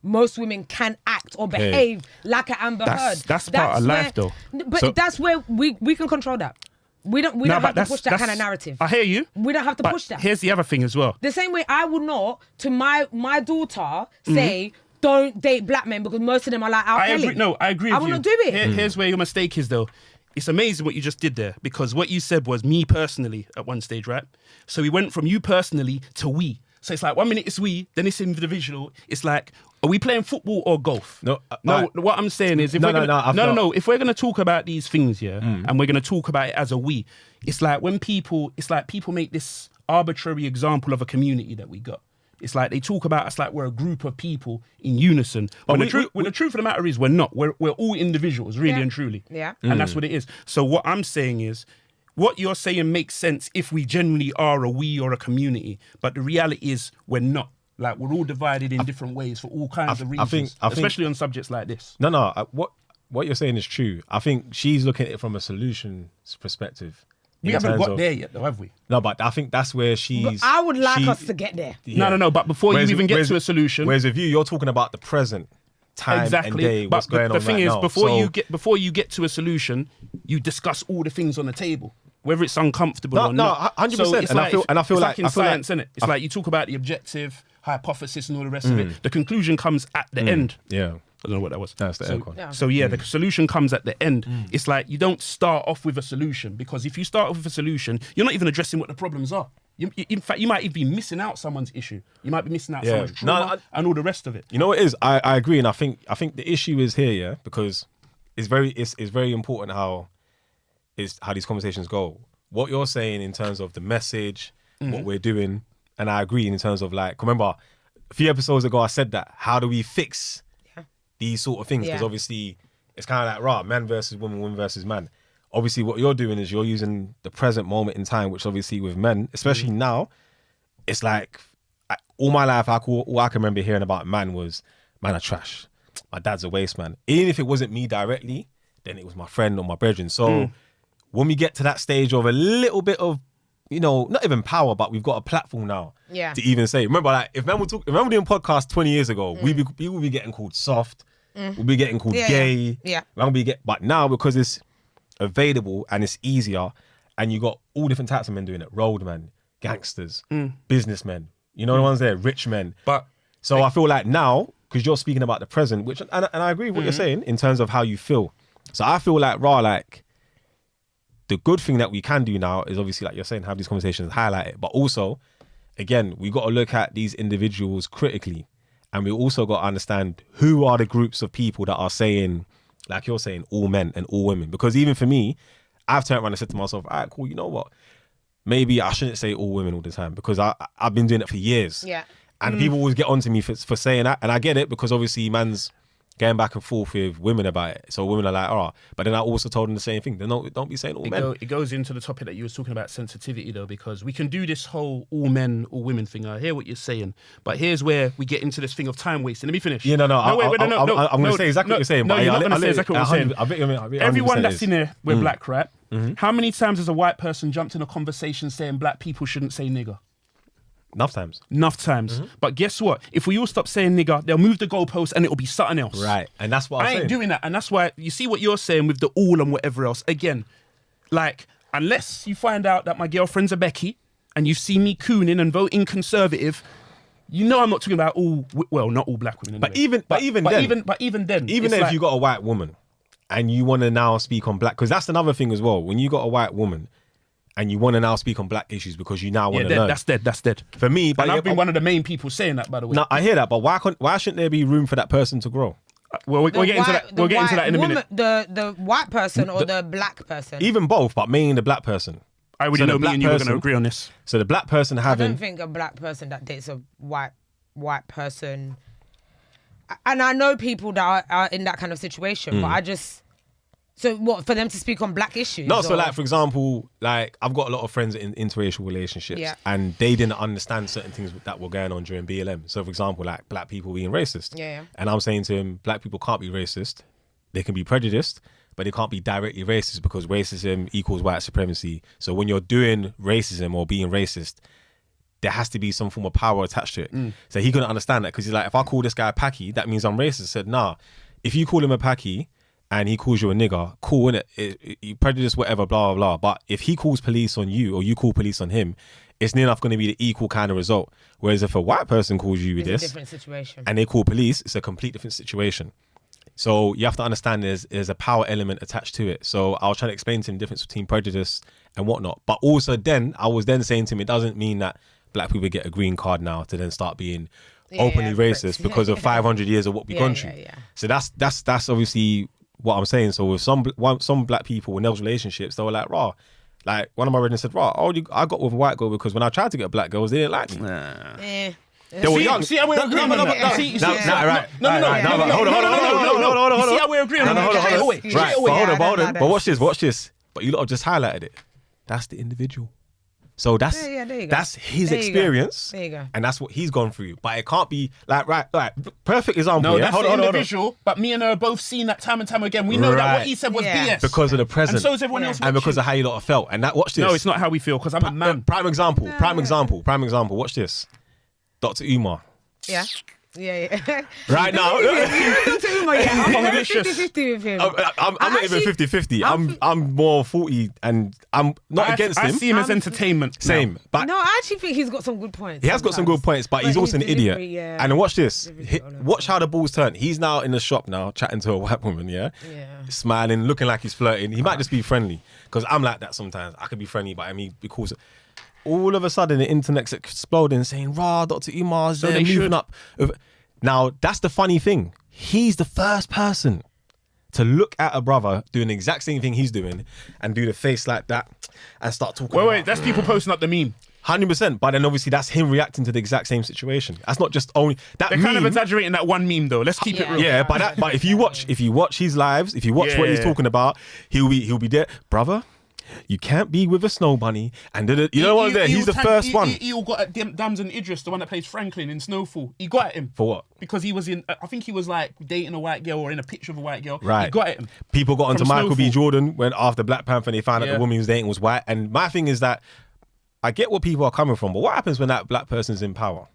most women can act or behave like an Amber Heard. That's part of life though. But that's where we can control that. We don't have to push that kind of narrative. I hear you. We don't have to push that. Here's the other thing as well. The same way I would not to my daughter say, don't date black men because most of them are like R. Kelly. I agree with you. I will not do it. Here's where your mistake is though. It's amazing what you just did there, because what you said was me personally at one stage, right? So we went from you personally to we. So it's like 1 minute it's we, then it's individual. It's like, are we playing football or golf? No. What I'm saying is, if we're gonna talk about these things, and we're gonna talk about it as a we, it's like people make this arbitrary example of a community that we got. It's like they talk about us like we're a group of people in unison. But the truth of the matter is, we're not. We're all individuals, really and truly. Yeah. And that's what it is. So what I'm saying is, what you're saying makes sense if we genuinely are a we or a community. But the reality is, we're not. Like, we're all divided in different ways for all kinds of reasons, especially on subjects like this. What you're saying is true. I think she's looking at it from a solutions perspective. We haven't got there yet, though, have we? No, but I think that's where she's... But I would like us to get there. Yeah. No, but before you even get to a solution... Whereas with you, you're talking about the present time and day, what's going on right now. The thing is, before you get to a solution, you discuss all the things on the table, whether it's uncomfortable or not. 100%. So I feel like in science, isn't it? It's like you talk about the objective, hypothesis, and all the rest of it. The conclusion comes at the end. Yeah. I don't know what that was. That's the aircon. Yeah. So the solution comes at the end. It's like you don't start off with a solution, because if you start off with a solution, you're not even addressing what the problems are. In fact, you might even be missing out someone's issue. You might be missing out someone's trauma and all the rest of it. You know what it is? I agree, and I think the issue is here, because it's very important how these conversations go. What you're saying in terms of the message, what we're doing, and I agree in terms of like, remember a few episodes ago I said that, how do we fix these sort of things? Because obviously it's kind of like, man versus woman versus man. Obviously what you're doing is you're using the present moment in time, which obviously with men, especially now, it's like all my life all I can remember hearing about man was, man are trash, my dad's a waste man. Even if it wasn't me directly, then it was my friend or my brethren. So when we get to that stage of a little bit of, not even power, but we've got a platform now to even say. Remember, like, if men were doing podcasts 20 years ago, we would be getting called soft, we'd be getting called gay. Yeah. But now, because it's available and it's easier, and you got all different types of men doing it: roadmen, gangsters, businessmen. You know the ones there, rich men. So I feel like now, because you're speaking about the present, which and I agree with what you're saying in terms of how you feel. So I feel like the good thing that we can do now is obviously, like you're saying, have these conversations, highlight it. But also, again, we got to look at these individuals critically. And we also got to understand who are the groups of people that are saying, like you're saying, all men and all women. Because even for me, I've turned around and said to myself, all right, cool, you know what? Maybe I shouldn't say all women all the time, because I've been doing it for years. Yeah. And people always get onto me for saying that. And I get it, because obviously man's going back and forth with women about it. So women are like, all right. But then I also told them the same thing. Don't be saying all men. It goes into the topic that you were talking about, sensitivity, though, because we can do this whole all men, all women thing. I hear what you're saying. But here's where we get into this thing of time wasting. Let me finish. Yeah, no. I'm going to say exactly what you're saying. No, you're not going to say exactly what I'm saying. Everyone that's in there, we're black, right? How many times has a white person jumped in a conversation saying black people shouldn't say nigger? Enough times. But guess what? If we all stop saying nigger, they'll move the goalpost and it'll be something else. Right. And that's what I ain't doing that. And that's why you see what you're saying with the all and whatever else. Again, like, unless you find out that my girlfriend's a Becky and you see me cooning and voting conservative, you know I'm not talking about not all black women. Anyway. But even then, if like, you got a white woman and you want to now speak on black, because that's another thing as well. When you got a white woman and you want to now speak on black issues because you now want to learn. That's dead. For me, but I've been one of the main people saying that, by the way. No, I hear that, but why shouldn't there be room for that person to grow? Well, we'll get into that. We'll get into that in a minute. The white person or the black person? Even both, but mainly the black person. I already know me and you were going to agree on this. So the black person I having... don't think a black person that dates a white person... And I know people that are in that kind of situation, but I just... So what, for them to speak on black issues? No, so like, for example, like I've got a lot of friends in interracial relationships and they didn't understand certain things that were going on during BLM. So for example, like black people being racist. Yeah. And I'm saying to him, black people can't be racist. They can be prejudiced, but they can't be directly racist because racism equals white supremacy. So when you're doing racism or being racist, there has to be some form of power attached to it. So he couldn't understand that because he's like, if I call this guy a Paki, that means I'm racist. I said, nah, if you call him a Paki, and he calls you a nigger, cool, innit? You prejudice, whatever, blah, blah, blah. But if he calls police on you or you call police on him, it's near enough going to be the equal kind of result. Whereas if a white person calls you with this, a different situation, and they call police, it's a complete different situation. So you have to understand there's a power element attached to it. So I was trying to explain to him the difference between prejudice and whatnot. But also then, I was then saying to him, it doesn't mean that black people get a green card now to then start being openly racist because of 500 years of what we've gone through. So that's obviously... what I'm saying. So with some black people in those relationships, they were like, raw. Like one of my friends said, raw, I got with a white girl because when I tried to get black girls, they didn't like me. They were young. See how we're agreeing on that? See right. No. Hold on. You see how we're agreeing on that? Right, but hold on. But watch this. But you lot have just highlighted it. That's the individual. So that's his experience. There you go. And that's what he's gone through. But it can't be like perfect example. No, yeah? that's the individual. But me and her both seen that time and time again. We know that what he said was BS. Because of the present. And so is everyone else watching. And because of how you lot have felt. And that, watch this. No, it's not how we feel because I'm a man. Prime example. Watch this. Dr. Umar. Yeah. Right now. I'm 50-50 with him. I'm not even 50-50. I'm more 40 and I'm not against him. I see him as entertainment. Same. But no, I actually think he's got some good points. He has got some good points, but he's also an idiot. Yeah. And watch this. Watch how the balls turn. He's now in the shop now, chatting to a white woman, smiling, looking like he's flirting. He might just be friendly. Because I'm like that sometimes. I can be friendly, but I mean, because all of a sudden the internet's exploding, saying, "Rah, Dr. Umar's there, moving up." Now, that's the funny thing. He's the first person to look at a brother doing the exact same thing he's doing and do the face like that and start talking. Wait, that's people posting up the meme. 100%. But then obviously that's him reacting to the exact same situation. That's not just only that. They're kind of exaggerating that one meme though. Let's keep it real. Yeah, but if you watch his lives, if you watch what he's talking about, he'll be there, brother. You can't be with a snow bunny, and you know what? He's the first one. He got at Damson Idris, the one that plays Franklin in Snowfall. He got at him for what? Because he was in. I think he was like dating a white girl or in a picture of a white girl. Right. He got at him. People got onto Michael B. Jordan when after Black Panther, and they found out the woman he was dating was white. And my thing is that I get what people are coming from, but what happens when that black person's in power?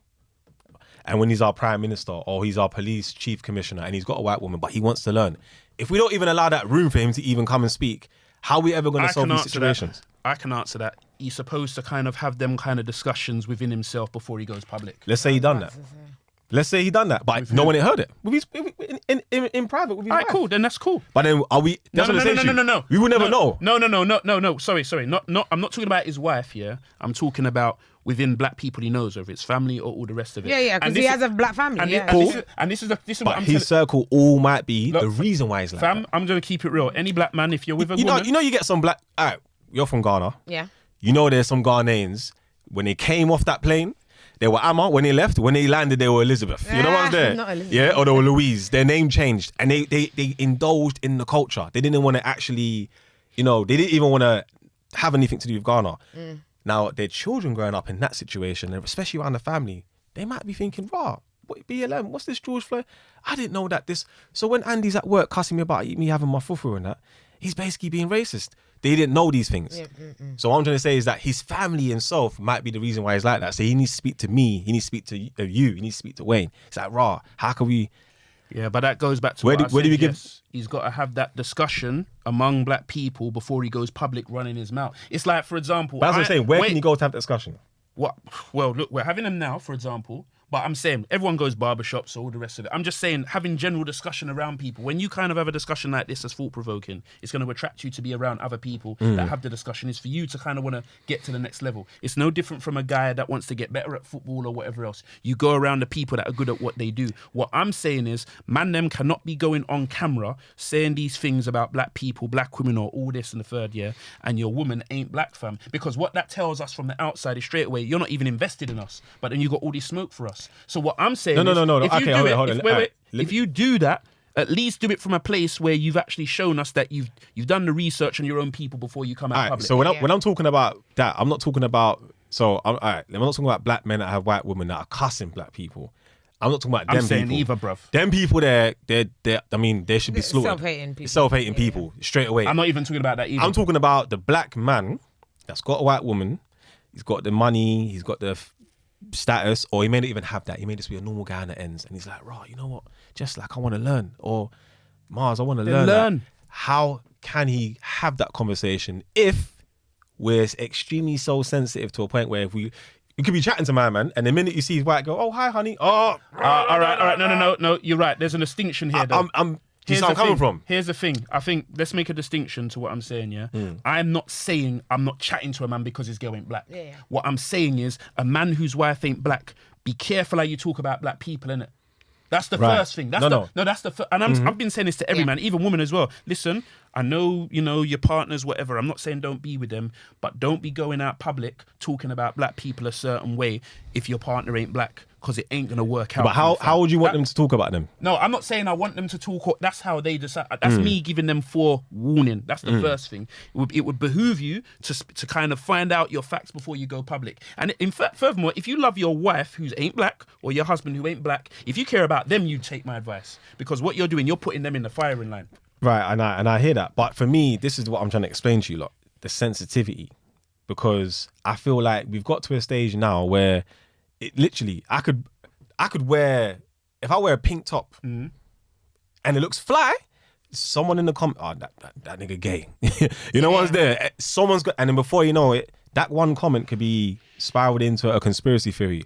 And when he's our prime minister or he's our police chief commissioner and he's got a white woman, but he wants to learn. If we don't even allow that room for him to even come and speak, how are we ever going to solve these situations? I can answer that. He's supposed to kind of have them kind of discussions within himself before he goes public. Let's say he done that. But no one had heard it. In private with his wife. Cool. Then that's cool. But then are we? No. We will never know. No. Sorry. Not. I'm not talking about his wife. Yeah. I'm talking about within black people he knows, whether it's family or all the rest of it. Yeah. Because he has a black family. And this is what but I'm his circle all might be the reason why he's like that. I'm gonna keep it real. Any black man, if you're with a woman, you know, you get some black. All right, you're from Ghana. Yeah. You know, there's some Ghanaians when they came off that plane. They were Amma when they left. When they landed, they were Elizabeth. You know what I'm there? Not Elizabeth. Yeah, or they were Louise. Their name changed, and they indulged in the culture. They didn't want to actually, they didn't even want to have anything to do with Ghana. Now, their children growing up in that situation, especially around the family, they might be thinking, "Wow, what BLM? What's this George Floyd? I didn't know that this." So when Andy's at work cussing me about me having my fufu and that, he's basically being racist. they didn't know these things. So what I'm trying to say is that his family himself might be the reason why he's like that. So he needs to speak to me. He needs to speak to you. He needs to speak to Wayne. It's like, raw. How can we? Yeah, but that goes back to Where what do I said, we give- yes. He's got to have that discussion among black people before he goes public running his mouth. It's like, for example... But as I'm saying, where can you go to have that discussion? What? Well, look, we're having them now, for example. But I'm saying everyone goes barbershops, all the rest of it. I'm just saying having general discussion around people. When you kind of have a discussion like this that's thought-provoking, it's going to attract you to be around other people that have the discussion. It's for you to kind of want to get to the next level. It's no different from a guy that wants to get better at football or whatever else. You go around the people that are good at what they do. What I'm saying is, man, them cannot be going on camera saying these things about black people, black women, or all this and the third year, and your woman ain't black, fam. Because what that tells us from the outside is straight away, you're not even invested in us. But then you got all this smoke for us. So what I'm saying No. if you Okay, do hold it, on. if you do that, at least do it from a place where you've actually shown us that you've done the research on your own people before you come out public. So when I'm talking about that, I'm not talking about. So I'm not talking about black men that have white women that are cussing black people. I'm not talking about them I'm saying people. either, bruv. Them people, they're. I mean, they should be slaughtered. Self-hating people. Self-hating people straight away. I'm not even talking about that either. I'm talking about the black man that's got a white woman. He's got the money. He's got the status, or he may not even have that. He may just be a normal guy on the ends, and he's like, "Right, you know what? Just like I want to learn, or Mars, I want to learn. Learn. How can he have that conversation if we're extremely so sensitive to a point where if you could be chatting to my man, and the minute you see his white go, "Oh, hi, honey," oh, all right, no, you're right. There's a distinction here, though. Do you see where I'm coming from? Here's the thing. I think let's make a distinction to what I'm saying, yeah? I'm not saying I'm not chatting to a man because his girl ain't black. Yeah. What I'm saying is a man whose wife ain't black, be careful how you talk about black people, innit? That's the Right. first thing. That's No. that's the first. And I've been saying this to every man, even women as well. Listen, I know, your partners, whatever. I'm not saying don't be with them, but don't be going out public talking about black people a certain way if your partner ain't black, because it ain't going to work out. But how would you want them to talk about them? No, I'm not saying I want them to talk. That's how they decide. That's me giving them forewarning. That's the first thing. It would behoove you to kind of find out your facts before you go public. And in fact, furthermore, if you love your wife who ain't black or your husband who ain't black, if you care about them, you take my advice, because what you're doing, you're putting them in the firing line. Right, and I hear that. But for me, this is what I'm trying to explain to you, lot, the sensitivity. Because I feel like we've got to a stage now where it literally, I could wear, if I wear a pink top and it looks fly, someone in the comment, oh, that nigga gay. You know what's there? Someone's got, and then before you know it, that one comment could be spiraled into a conspiracy theory.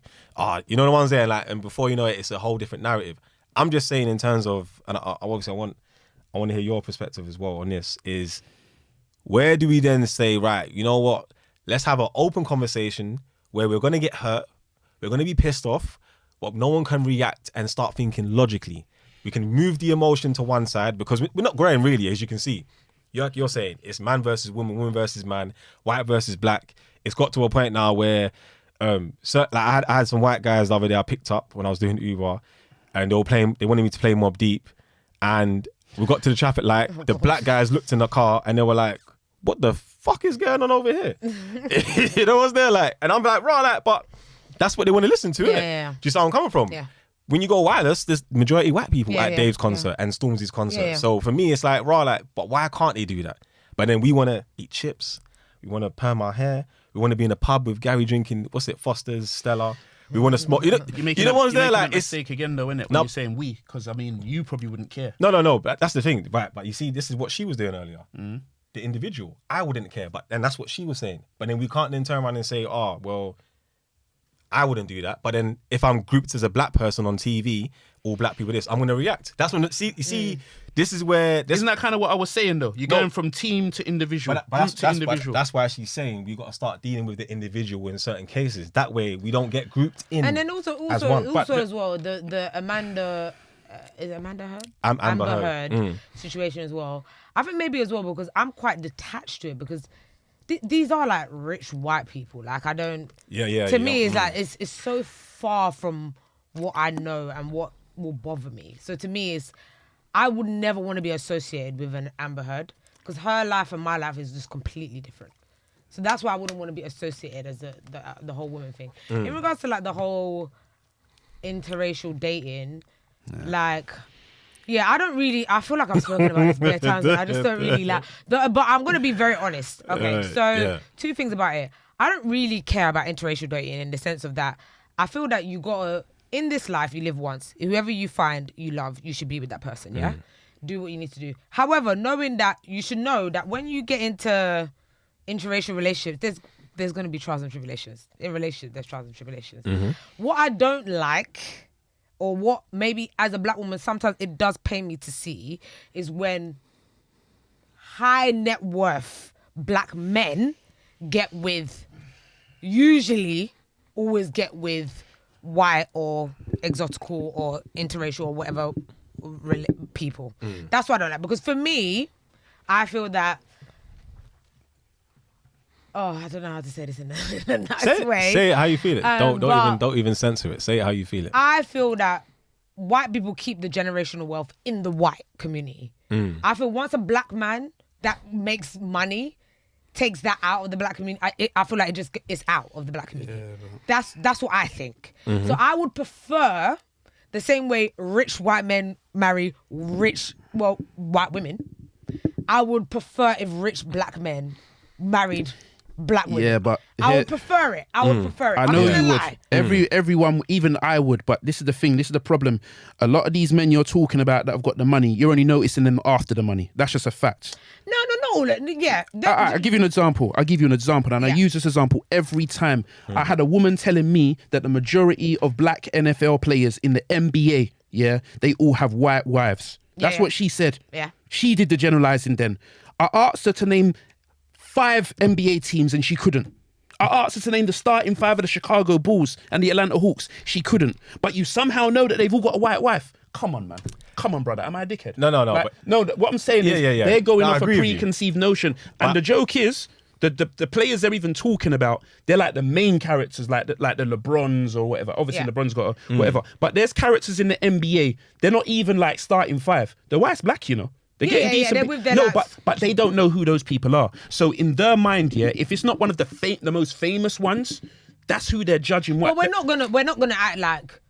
You know the ones there, like, and before you know it, it's a whole different narrative. I'm just saying in terms of, and obviously I want to hear your perspective as well on this, is where do we then say, right, you know what? Let's have an open conversation where we're going to get hurt, we're going to be pissed off, but no one can react and start thinking logically. We can move the emotion to one side, because we're not growing really, as you can see. Like you're saying, it's man versus woman, woman versus man, white versus black. It's got to a point now where, so, like I had some white guys the other day I picked up when I was doing Uber, and they wanted me to play Mobb Deep, and we got to the traffic light. The black guys looked in the car and they were like, "What the fuck is going on over here?" You know what's there, like, and I'm like, "Right, like, but that's what they want to listen to, innit?" Yeah. Do you see where I'm coming from? Yeah. When you go wireless, there's majority white people at Yeah. Dave's concert and Stormzy's concert. Yeah. So for me, it's like, raw, like, but why can't they do that? But then we want to eat chips, we want to perm our hair, we want to be in a pub with Gary drinking, Foster's, Stella. We want to smoke. You know what's there, like, it's mistake again, though, innit? When No. you're saying we, because I mean, you probably wouldn't care. No, but that's the thing, right? But you see, this is what she was doing earlier. The individual, I wouldn't care, but and that's what she was saying. But then we can't then turn around and say, "Oh, well, I wouldn't do that." But then if I'm grouped as a black person on TV, all black people this, I'm going to react. That's when this is where Isn't that kind of what I was saying, though? You're going from team to individual, group to individual. That's why she's saying we got to start dealing with the individual in certain cases. That way we don't get grouped in. And then also as one. as well, the Amanda, is it Amanda Heard? Amber Heard. Situation as well. I think maybe as well because I'm quite detached to it, because these are like rich white people. Like I don't. Yeah. To me, it's like it's so far from what I know and what will bother me. So to me, I would never want to be associated with an Amber Heard, because her life and my life is just completely different. So that's why I wouldn't want to be associated as the whole woman thing. In regards to like the whole interracial dating, like Yeah, I feel like I've spoken about this bare times. I just don't really like. But I'm going to be very honest. Okay, so two things about it. I don't really care about interracial dating in the sense of that. I feel that you gotta, in this life, you live once. Whoever you find you love, you should be with that person. Yeah, do what you need to do. However, knowing that, you should know that when you get into interracial relationships, there's going to be trials and tribulations. In relationships, there's trials and tribulations. What I don't like, or what maybe as a black woman sometimes it does pain me to see, is when high net worth black men always get with white or exotical or interracial or whatever people. That's what I don't like, because for me, I feel that, I don't know how to say this in a nice way. Say it how you feel it. Don't even censor it. Say it how you feel it. I feel that white people keep the generational wealth in the white community. I feel once a black man that makes money takes that out of the black community, I feel like it's out of the black community. That's what I think. So I would prefer, the same way rich white men marry white women, I would prefer if rich black men married black women. Yeah, but I would prefer it. I know you would. Everyone, even I would. But this is the thing. This is the problem. A lot of these men you're talking about that have got the money, you're only noticing them after the money. That's just a fact. No. Yeah. I'll give you an example. And I use this example every time. I had a woman telling me that the majority of black NFL players in the NBA, they all have white wives. That's what she said. Yeah. She did the generalizing then. I asked her to name 5 NBA teams and she couldn't. I asked her to name the starting 5 of the Chicago Bulls and the Atlanta Hawks. She couldn't. But you somehow know that they've all got a white wife. Come on, man. Come on, brother. Am I a dickhead? No. Like, no, what I'm saying is they're going off a preconceived notion. And the joke is, the players they're even talking about, they're like the main characters, like the LeBrons or whatever. Obviously, LeBron's got whatever. But there's characters in the NBA. They're not even like starting 5. The wife's black, you know. They're getting decent. They're with their but they don't know who those people are. So in their mind, if it's not one of the most famous ones, that's who they're judging. Well, we're not gonna act like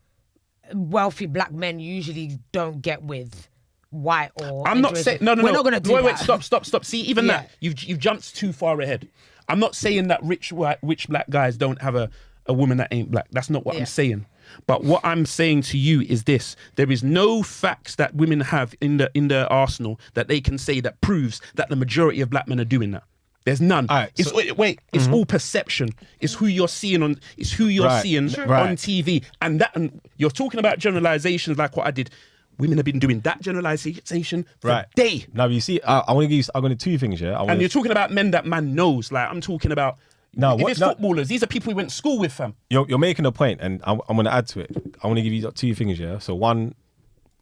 wealthy black men usually don't get with white or. I'm not saying no. We're not gonna do that. Wait, stop. See, even that you've jumped too far ahead. I'm not saying that rich black guys don't have a woman that ain't black. That's not what I'm saying. But what I'm saying to you is this: there is no facts that women have in their arsenal that they can say that proves that the majority of black men are doing that. There's none. Right, It's all perception. It's who you're seeing on. It's who you're seeing on TV, and you're talking about generalizations like what I did. Women have been doing that generalization for day. Now you see, I'm going to 2 things here. And you're talking about men that man knows. Like I'm talking about. Footballers, these are people we went to school with, fam. You're making a point, and I'm going to add to it. I want to give you 2 things here. So one,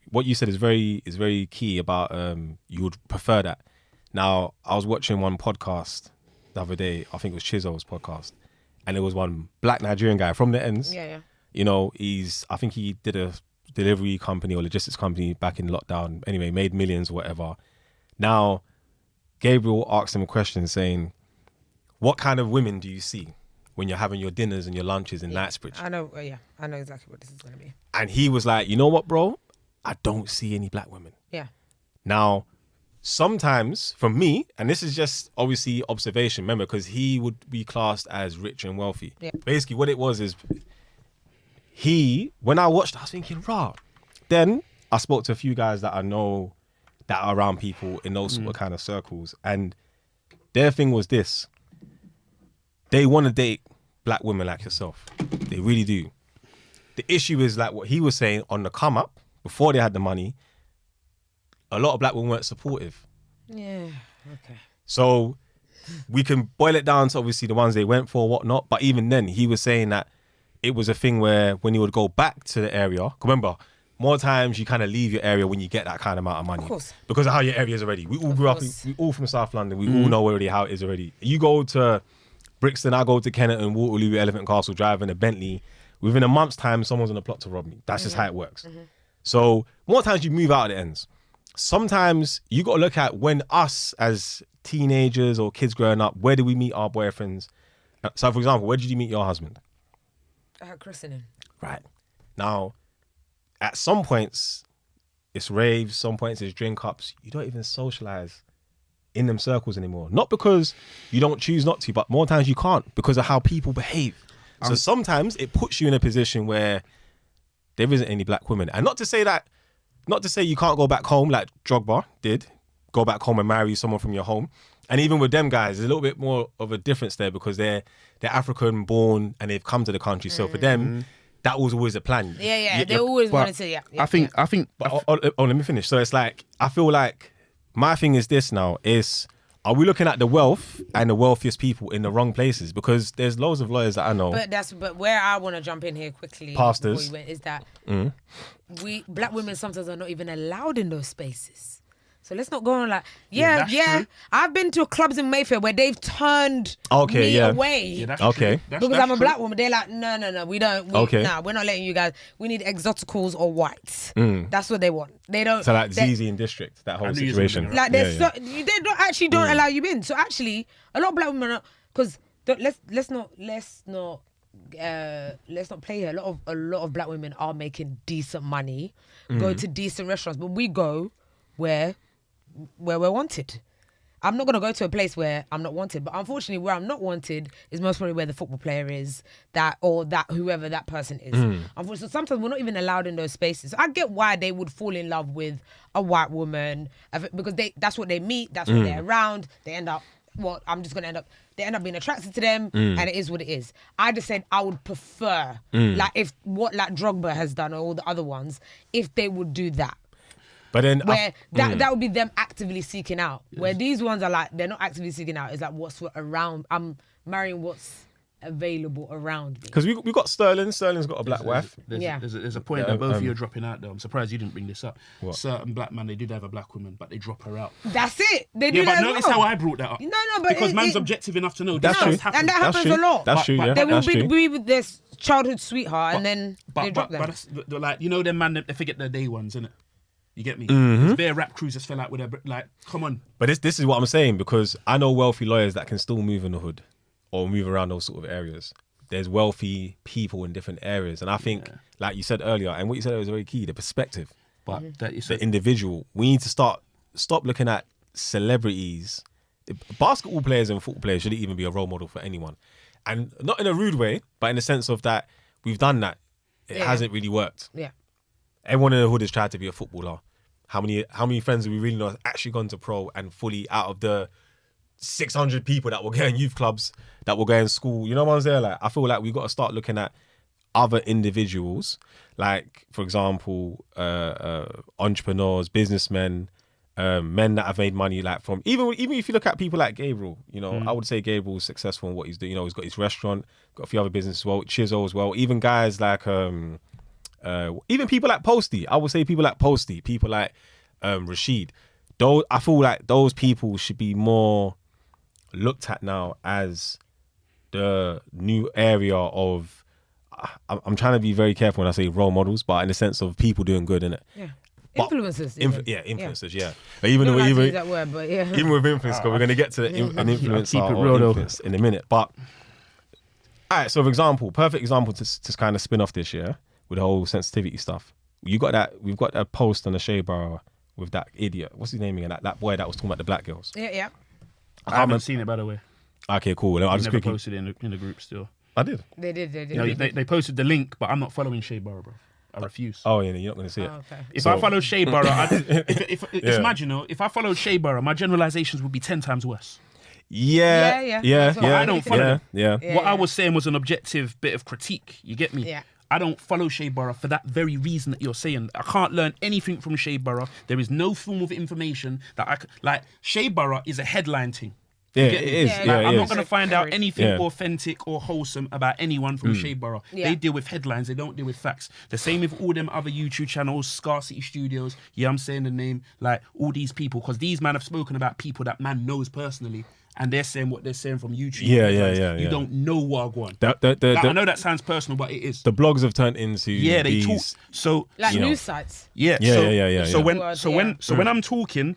what you said is very key about you would prefer that. Now, I was watching one podcast the other day. I think it was Chizo's podcast, and it was one black Nigerian guy from the ends. Yeah. You know, I think he did a delivery company or logistics company back in lockdown. Anyway, made millions or whatever. Now, Gabriel asked him a question saying, what kind of women do you see when you're having your dinners and your lunches in Knightsbridge? I know. I know exactly what this is going to be. And he was like, you know what, bro? I don't see any black women. Yeah. Now, sometimes for me, and this is just obviously observation, remember, because he would be classed as rich and wealthy. Yeah. Basically, what it was is when I watched, I was thinking, rah. Then I spoke to a few guys that I know that are around people in those sort of kind of circles, and their thing was this. They want to date black women like yourself. They really do. The issue is like what he was saying on the come up, before they had the money, a lot of black women weren't supportive. Yeah, okay. So we can boil it down to obviously the ones they went for, whatnot. But even then, he was saying that it was a thing where when he would go back to the area, remember, more times you kind of leave your area when you get that kind of amount of money. Of course. Because of how your area is already. We all grew up, we all from South London. We all know already how it is already. You go to Brixton, I go to Kenneton, Waterloo, Elephant Castle, driving a Bentley. Within a month's time, someone's on a plot to rob me. That's just how it works. So more times you move out of the ends. Sometimes you got to look at when us as teenagers or kids growing up, where did we meet our boyfriends? So for example, where did you meet your husband? Christening. Right. Now, at some points, it's raves, some points it's drink ups. You don't even socialize in them circles anymore. Not because you don't choose not to, but more times you can't because of how people behave. So sometimes it puts you in a position where there isn't any black women. And not to say you can't go back home like Drogba did, go back home and marry someone from your home. And even with them guys, there's a little bit more of a difference there because they're African born and they've come to the country. So for them, that was always a plan. Yeah. They always wanted to. I think. But let me finish. So it's like, I feel like my thing is this now is, are we looking at the wealth and the wealthiest people in the wrong places? Because there's loads of lawyers that I know. But where I want to jump in here quickly, pastors, is that black women sometimes are not even allowed in those spaces. So let's not go on like, yeah. I've been to clubs in Mayfair where they've turned me away. Yeah, that's okay. True. Because I'm a black woman. They're like, no, we don't. We're not letting you guys. We need exoticals or whites. That's what they want. They don't. So like ZZ in District, that whole situation. Like they don't allow you in. So actually, a lot of black women are, because let's not play here. A lot of black women are making decent money, go to decent restaurants, but we go where we're wanted. I'm not gonna go to a place where I'm not wanted, but unfortunately, where I'm not wanted is most probably where the football player is, whoever that person is. Unfortunately, so sometimes we're not even allowed in those spaces. So I get why they would fall in love with a white woman because that's what they meet, that's what they're around. They end up. They end up being attracted to them, and it is what it is. I just said I would prefer, if what Drogba has done or all the other ones, if they would do that. But then that would be them actively seeking out. Yes. Where these ones are like, they're not actively seeking out. It's like what's around. I'm marrying what's available around me. Because we got Sterling. Sterling's got a black wife. There's a point that both of you are dropping out though. I'm surprised you didn't bring this up. What? Certain black man, they did have a black woman, but they drop her out. That's it. They do but that notice how I brought that up. No, but because man's objective enough to know that's true. And that happens a lot. That's true. Yeah, they will that's true. be with their childhood sweetheart, and then they drop them. But like, you know, them man, they forget their day ones, innit? You get me? There's bare rap crews that fell out with their, like, come on. But this is what I'm saying, because I know wealthy lawyers that can still move in the hood or move around those sort of areas. There's wealthy people in different areas. And I think, like you said earlier, and what you said was very key, the perspective. But the individual. We need to stop looking at celebrities. Basketball players and football players shouldn't even be a role model for anyone. And not in a rude way, but in the sense of that we've done that. It hasn't really worked. Yeah. Everyone in the hood has tried to be a footballer. How many friends do we really know have actually gone to pro and fully out of the 600 people that were going youth clubs, that were going school? You know what I'm saying? Like, I feel like we've got to start looking at other individuals, like, for example, entrepreneurs, businessmen, men that have made money, like from even if you look at people like Gabriel, you know, I would say Gabriel's successful in what he's doing. You know, he's got his restaurant, got a few other businesses as well, Chizzo as well. Even guys like even people like Posty, I would say people like Posty, people like Rashid. Those, I feel like those people should be more looked at now as the new area of. I'm trying to be very careful when I say role models, but in the sense of people doing good, innit? Yeah. Influencers. Influencers, yeah. But even with influencers, because we're going to get to an influencer or influence in a minute. But, all right, so for example, perfect example to kind of spin off this year with the whole sensitivity stuff. We've got a post on the Shea Bar with that idiot. What's his name again? That boy that was talking about the black girls. Yeah. I haven't seen it, by the way. Okay, cool. I'll just quickly posted it in the group still. I did. They did. You know, they posted the link, but I'm not following Shea Bar, bro. I refuse. Oh yeah, you're not going to see it. Okay. If I follow Shea Bar, imagine, if I follow Shea Bar, my generalizations would be 10 times worse. Yeah. I don't follow them. Yeah. What I was saying was an objective bit of critique. You get me? Yeah. I don't follow Shea Bar for that very reason that you're saying. I can't learn anything from Shea Bar. There is no form of information that like. Shea Bar is a headline thing. Yeah, it is. I'm not going to find out anything authentic or wholesome about anyone from Shea Bar. They deal with headlines. They don't deal with facts. The same with all them other YouTube channels, Scarcity Studios. Yeah, I'm saying the name. Like, all these people. Because these man have spoken about people that man knows personally. And they're saying what they're saying from YouTube. Yeah. You don't know what I want. I know that sounds personal, but it is. The blogs have turned into they talk. So like news sites. Yeah. So when I'm talking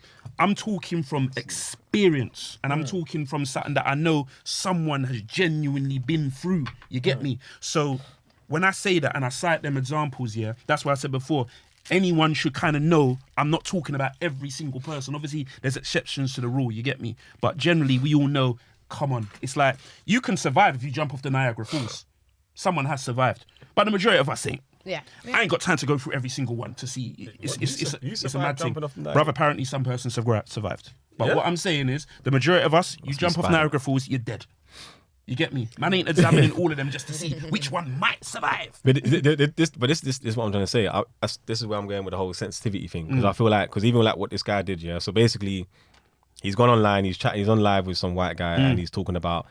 from experience, and I'm talking from something that I know someone has genuinely been through. You get me? So when I say that and I cite them examples, that's why I said before, anyone should kind of know I'm not talking about every single person. Obviously, there's exceptions to the rule, you get me? But generally, we all know, come on. It's like, you can survive if you jump off the Niagara Falls. Someone has survived. But the majority of us ain't. Yeah. I ain't got time to go through every single one to see. It's a mad thing. jumping off the Niagara? Brother, apparently some persons have survived. But Yeah? what I'm saying is, the majority of us, you jump off spider. Niagara Falls, you're dead. You get me? Man ain't examining all of them just to see which one might survive. But this is what I'm trying to say. This is where I'm going with the whole sensitivity thing, because I feel like, because even like what this guy did, yeah. So basically, he's gone online, he's on live with some white guy, and he's talking about,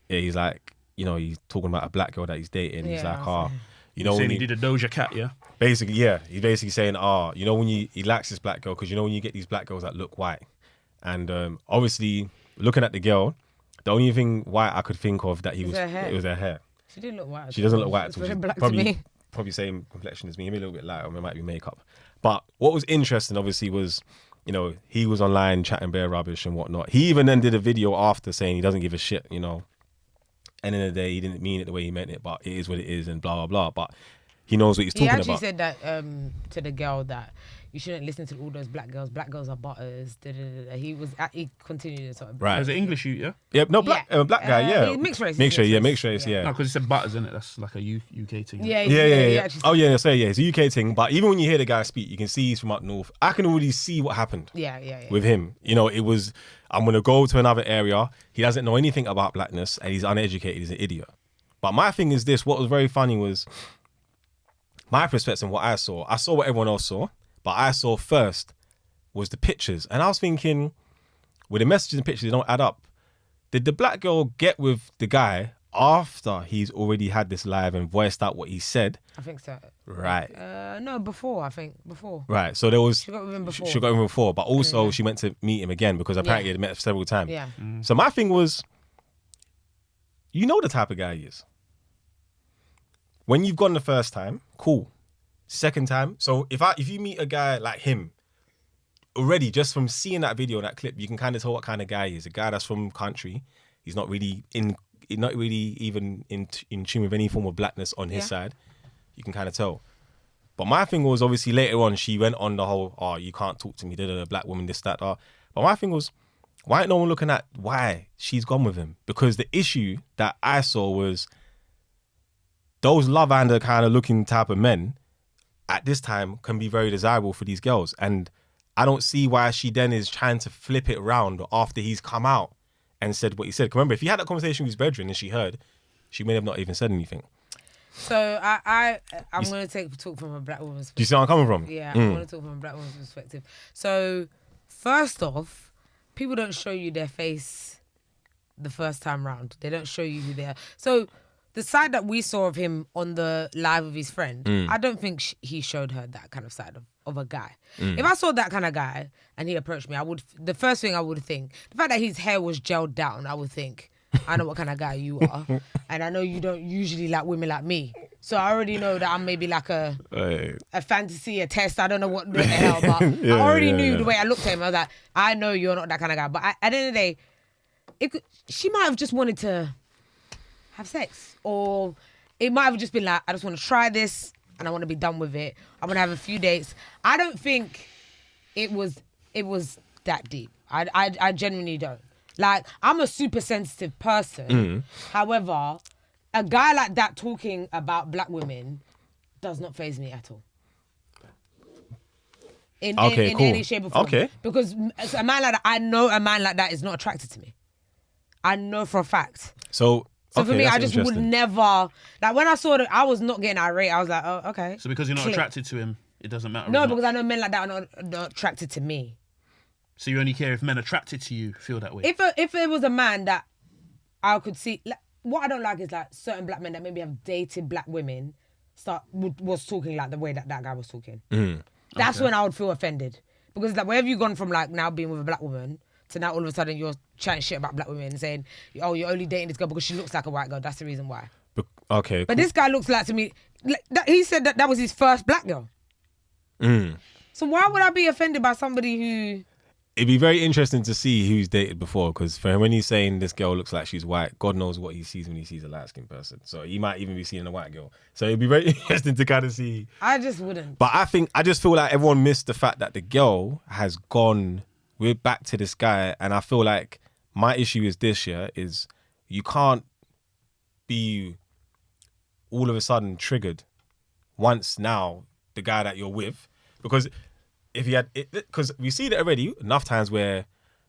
he's like, you know, he's talking about a black girl that he's dating. He's Yeah, like, you know, Saying when he did a Doja Cat, yeah? basically, yeah, he's basically saying, you know, when he likes this black girl, because you know when you get these black girls that look white, and obviously looking at the girl, the only thing white I could think of that he was, her hair. it was her hair. She didn't look white. She doesn't look white. It's So very she's black to me. probably same complexion as me. Maybe a little bit lighter. Or it might be makeup. But what was interesting, obviously, was, you know, he was online chatting bare rubbish and whatnot. He even then did a video after saying he doesn't give a shit, you know. End of the day, he didn't mean it the way he meant it, but it is what it is and blah, blah, blah. But he knows what he's talking He actually about. said that to the girl that you shouldn't listen to all those black girls. Black girls are butters. Da, da, da, da. He continued to sort of. Right. There's an English you, yeah? Yep, no, black guy, yeah. he's mixed race. Mixed race, yeah, mixed race, yeah. No, because he said butters, isn't it? That's like a UK thing. Yeah, Yeah. actually Oh, yeah, so yeah, it's a UK thing. But even when you hear the guy speak, you can see he's from up north. I can already see what happened Yeah. with him. You know, it was, I'm going to go to another area. He doesn't know anything about blackness and he's uneducated. He's an idiot. But my thing is this, what was very funny was my perspective, what I saw what everyone else saw, but I saw first was the pictures. And I was thinking, with the messages and pictures, they don't add up. Did the black girl get with the guy after he's already had this live and voiced out what he said? I think so. Right. No, before. I think before. Right. So there was... She got with him before. She got with him before, but also she went to meet him again because apparently they met several times. Yeah. So my thing was, you know the type of guy he is. When you've gone the first time, cool. Second time, so if you meet a guy like him, already just from seeing that video, that clip, you can kind of tell what kind of guy he is. A guy that's from country. He's not really even in tune with any form of blackness on his side. You can kind of tell. But my thing was, obviously later on she went on the whole, you can't talk to me, black woman, this, that, But my thing was, why ain't no one looking at why she's gone with him? Because the issue that I saw was those love-hander kind of looking type of men at this time can be very desirable for these girls. And I don't see why she then is trying to flip it around after he's come out and said what he said. 'Cause remember, if he had that conversation with his brethren and she heard, she may have not even said anything. So I'm going to talk from a black woman's perspective. Do you see where I'm coming from? Yeah, I'm going to talk from a black woman's perspective. So first off, people don't show you their face the first time round. They don't show you who they are. So the side that we saw of him on the live of his friend, I don't think he showed her that kind of side of a guy. If I saw that kind of guy and he approached me, the first thing I would think, the fact that his hair was gelled down, I would think, I know what kind of guy you are. And I know you don't usually like women like me. So I already know that I'm maybe like a fantasy, a test. I don't know what the hell, but I already knew the way I looked at him. I was like, I know you're not that kind of guy. But at the end of the day, she might have just wanted to have sex, or it might have just been like, I just want to try this and I want to be done with it. I want to have a few dates. I don't think it was that deep. I genuinely don't. Like, I'm a super sensitive person. However, a guy like that talking about black women does not faze me at all. In any shape or form. Okay. Because a man like that, I know a man like that is not attracted to me. I know for a fact. So for me, I just would never, like when I saw that, I was not getting irate. I was like, oh, okay. So because you're not attracted to him, it doesn't matter. No, because I know men like that are not attracted to me. So you only care if men attracted to you feel that way? If it was a man that I could see, like, what I don't like is like certain black men that maybe have dated black women was talking like the way that guy was talking. That's when I would feel offended. Because like, where have you gone from like now being with a black woman to now all of a sudden you're chatting shit about black women and saying, oh, you're only dating this girl because she looks like a white girl. That's the reason why. Okay. But this guy looks like to me, he said that was his first black girl. So why would I be offended by somebody who It'd be very interesting to see who's dated before, because for him, when he's saying this girl looks like she's white, God knows what he sees when he sees a light-skinned person. So he might even be seeing a white girl. So it'd be very interesting to kind of see. I just wouldn't. But I just feel like everyone missed the fact that the girl has gone. We're back to this guy, and I feel like my issue is this year is you can't be all of a sudden triggered once now the guy that you're with, because if he had it, because we see that already enough times where,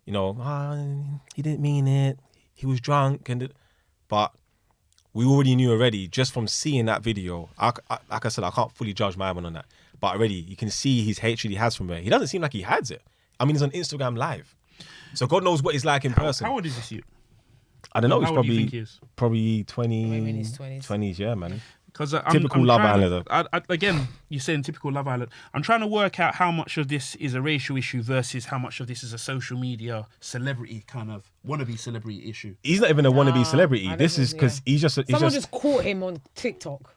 you know, he didn't mean it, he was drunk, but we already knew already just from seeing that video. Like I said, I can't fully judge my man on that, but already you can see his hatred he has from her. He doesn't seem like he hides it. I mean, he's on Instagram Live, so God knows what he's like in person. How old is this you? I don't know. How old do you think he is? Probably 20, Maybe in his 20s. 20s, yeah, man. Because Typical Love Islander. Again, you're saying typical Love Island. I'm trying to work out how much of this is a racial issue versus how much of this is a social media celebrity kind of wannabe celebrity issue. He's not even a wannabe celebrity. I This don't is think- because he's just. Someone just caught him on TikTok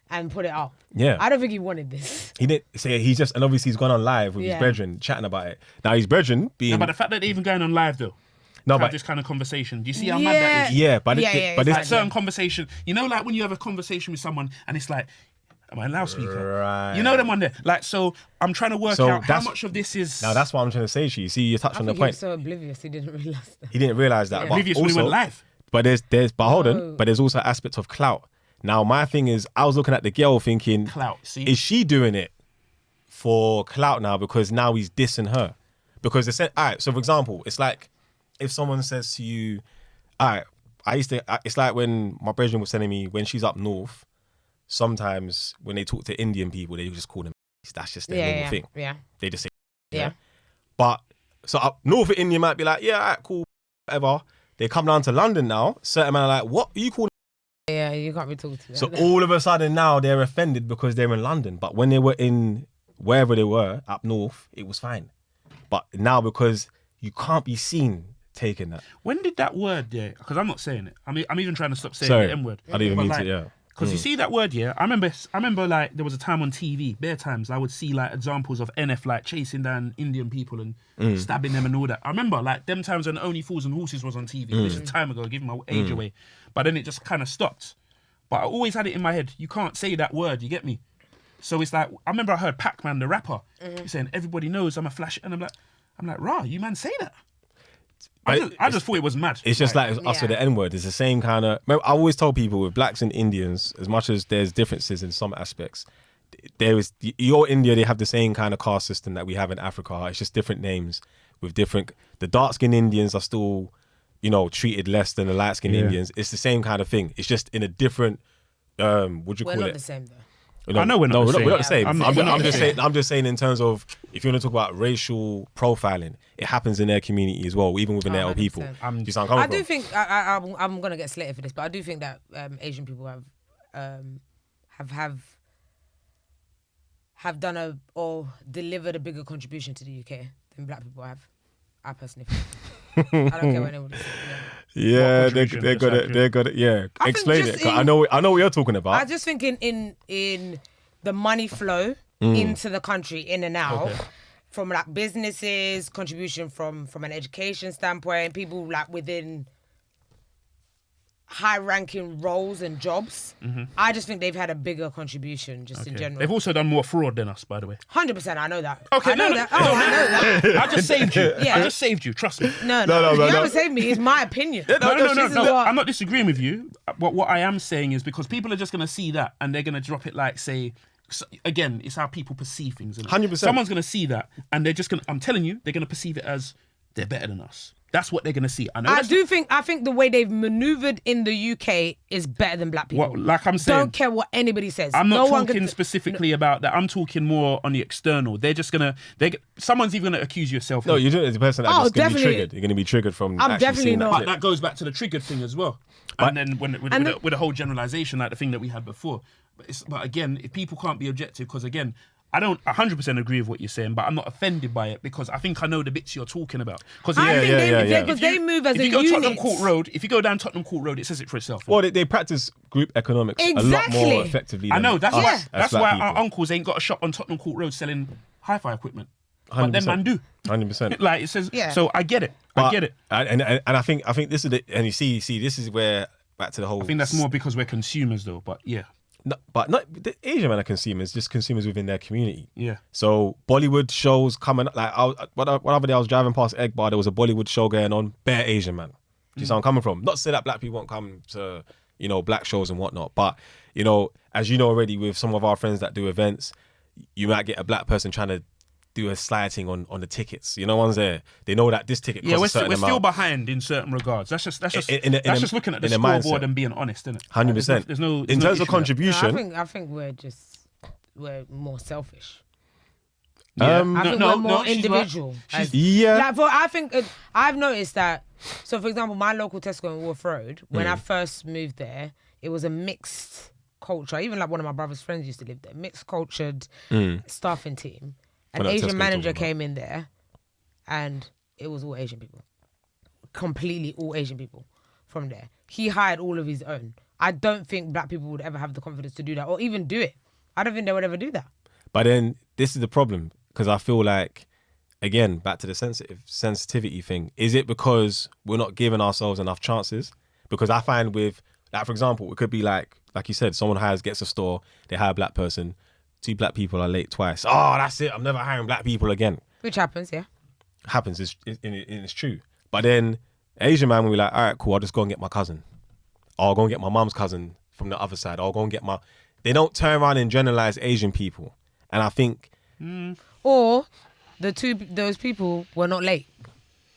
and put it up. Yeah. I don't think he wanted this. He didn't say he's just, and obviously he's gone on live with his Yeah. brethren chatting about it. Now his brethren being No, but the fact that they're even going on live though, no, have but this kind of conversation. Do you see how mad that is? yeah, but Yeah, but it's Like certain conversation, you know, like when you have a conversation with someone and it's like, am I a loudspeaker? Right. You know them on there. Like, so I'm trying to work So out how that's- much of this is now that's what I'm trying to say to you. See, you touched I on the think he was point. so oblivious he didn't realize that. He didn't realize that. Yeah. But previous when we also, went live. But but hold on. No. But there's also aspects of clout. Now my thing is, I was looking at the girl thinking, Clout, see? is she doing it for clout now because now he's dissing her? Because they said, all right. So for example, it's like if someone says to you, all right, it's like when my brethren was telling me when she's up north, sometimes when they talk to Indian people, they just call them. That's just their normal thing. Yeah. They just say, Yeah. But so up north of India might be like, yeah, all right, cool, whatever. They come down to London now. Certain men are like, what are you calling? Yeah, you can't be talking to that. So all of a sudden now they're offended because they're in London. But when they were in wherever they were up north, it was fine. But now because you can't be seen taking that. When did that word, yeah? Because I'm not saying it. I'm even trying to stop saying Sorry, the M word. I didn't even But mean like, to. Yeah. Because you see that word, yeah. I remember like there was a time on TV, bare times, I would see like examples of NF like chasing down Indian people and stabbing them and all that. I remember like them times when Only Fools and Horses was on TV. This is time ago, giving my age away. But then it just kind of stopped. But I always had it in my head, you can't say that word, you get me? So it's like, I remember I heard Pac-Man, the rapper, saying, everybody knows I'm a flash. And I'm like, rah, you man say that? I just thought it was mad. It's just like us with the N-word. It's the same kind of... I always tell people with blacks and Indians, as much as there's differences in some aspects, there is... Your India, they have the same kind of caste system that we have in Africa. It's just different names with different... The dark-skinned Indians are still, treated less than the light-skinned Indians. It's the same kind of thing. It's just in a different... would you We're call not it? the same though. I know we're not the same. We're not the same. I'm I'm just saying in terms of if you want to talk about racial profiling, it happens in their community as well, even within their own people. 100%. Do you sound coming I do from? think I'm gonna get slated for this, but I do think that Asian people have done or delivered a bigger contribution to the UK than black people have. I personally think. I don't care what anybody says. Yeah, What they contribution got does it. that They got it. Yeah, I think explain just it. 'Cause I know what you're talking about. I just think in the money flow into the country, in and out, from like businesses, contribution from an education standpoint, people like within high-ranking roles and jobs. I just think they've had a bigger contribution just in general. They've also done more fraud than us, by the way. 100%, I know that. Okay, I know no, that. no, Oh, no, I know that. I just saved you. Yeah. I just saved you. Trust me. No, no, you no. haven't saved me. It's my opinion. No. This is what- I'm not disagreeing with you. What I am saying is because people are just going to see that and they're going to drop it like, say, again, it's how people perceive things. Isn't it? 100%. Someone's going to see that and they're just going to, I'm telling you, they're going to perceive it as they're better than us. That's what they're going to see. I think the way they've maneuvered in the UK is better than black people. Like I'm saying, Don't care what anybody says. I'm not no one talking can specifically about that. I'm talking more on the external. They're just going to, someone's even going to accuse you of self. No, you're doing it as a person that's Oh, just going to be definitely. triggered. You're going to be triggered from. I'm actually definitely seeing not. But That that goes back to the triggered thing as well. And then with the whole generalization, like the thing that we had before. But again, if people can't be objective, because again, I don't 100% agree with what you're saying, but I'm not offended by it because I think I know the bits you're talking about. Because I think yeah. they move as if a you go unit. Tottenham Court Road, if you go down Tottenham Court Road, it says it for itself. Well, they practice group economics a lot Exactly. more effectively. I Than know that's us why as that's black why people. our uncles ain't got a shop on Tottenham Court Road selling hi-fi equipment. but then man do. 100%. Like it says. Yeah. So I get it. But- I get it. And I think this is and you see this is where back to the whole. I think that's more because we're consumers, though. But yeah. No, but not the Asian men are consumers, just consumers within their community. Yeah. So Bollywood shows coming up. Like what other day I was driving past Egg Bar, there was a Bollywood show going on. Bare Asian man. Do you see where I'm coming from? Not to say that black people won't come to black shows and whatnot, but as you know already, with some of our friends that do events, you might get a black person trying to do a sliding on the tickets. One's there. They know that this ticket costs a certain we're amount. still behind in certain regards. That's just In just looking at the in a scoreboard mindset. and being honest, isn't it? 100%. There's no in terms of issue there. contribution. I think we're more selfish. Yeah. I think we're more individual. Yeah. I think I've noticed that. So, for example, my local Tesco on Wharf Road, when I first moved there, it was a mixed culture. Even like one of my brother's friends used to live there. Mixed cultured staffing team. An What that Asian Tesco manager talking about? came in there, and it was all Asian people. Completely all Asian people from there. He hired all of his own. I don't think black people would ever have the confidence to do that or even do it. I don't think they would ever do that. But then this is the problem, because I feel like, again, back to the sensitivity thing. Is it because we're not giving ourselves enough chances? Because I find with, like, for example, it could be like you said, someone gets a store, they hire a black person, 2 black people are late twice. Oh, that's it. I'm never hiring black people again. Which happens, yeah. Happens, it's true. But then Asian man will be like, all right, cool, I'll just go and get my cousin. Or I'll go and get my mum's cousin from the other side. Or I'll go and get my... They don't turn around and generalize Asian people. And I think... Or those people were not late.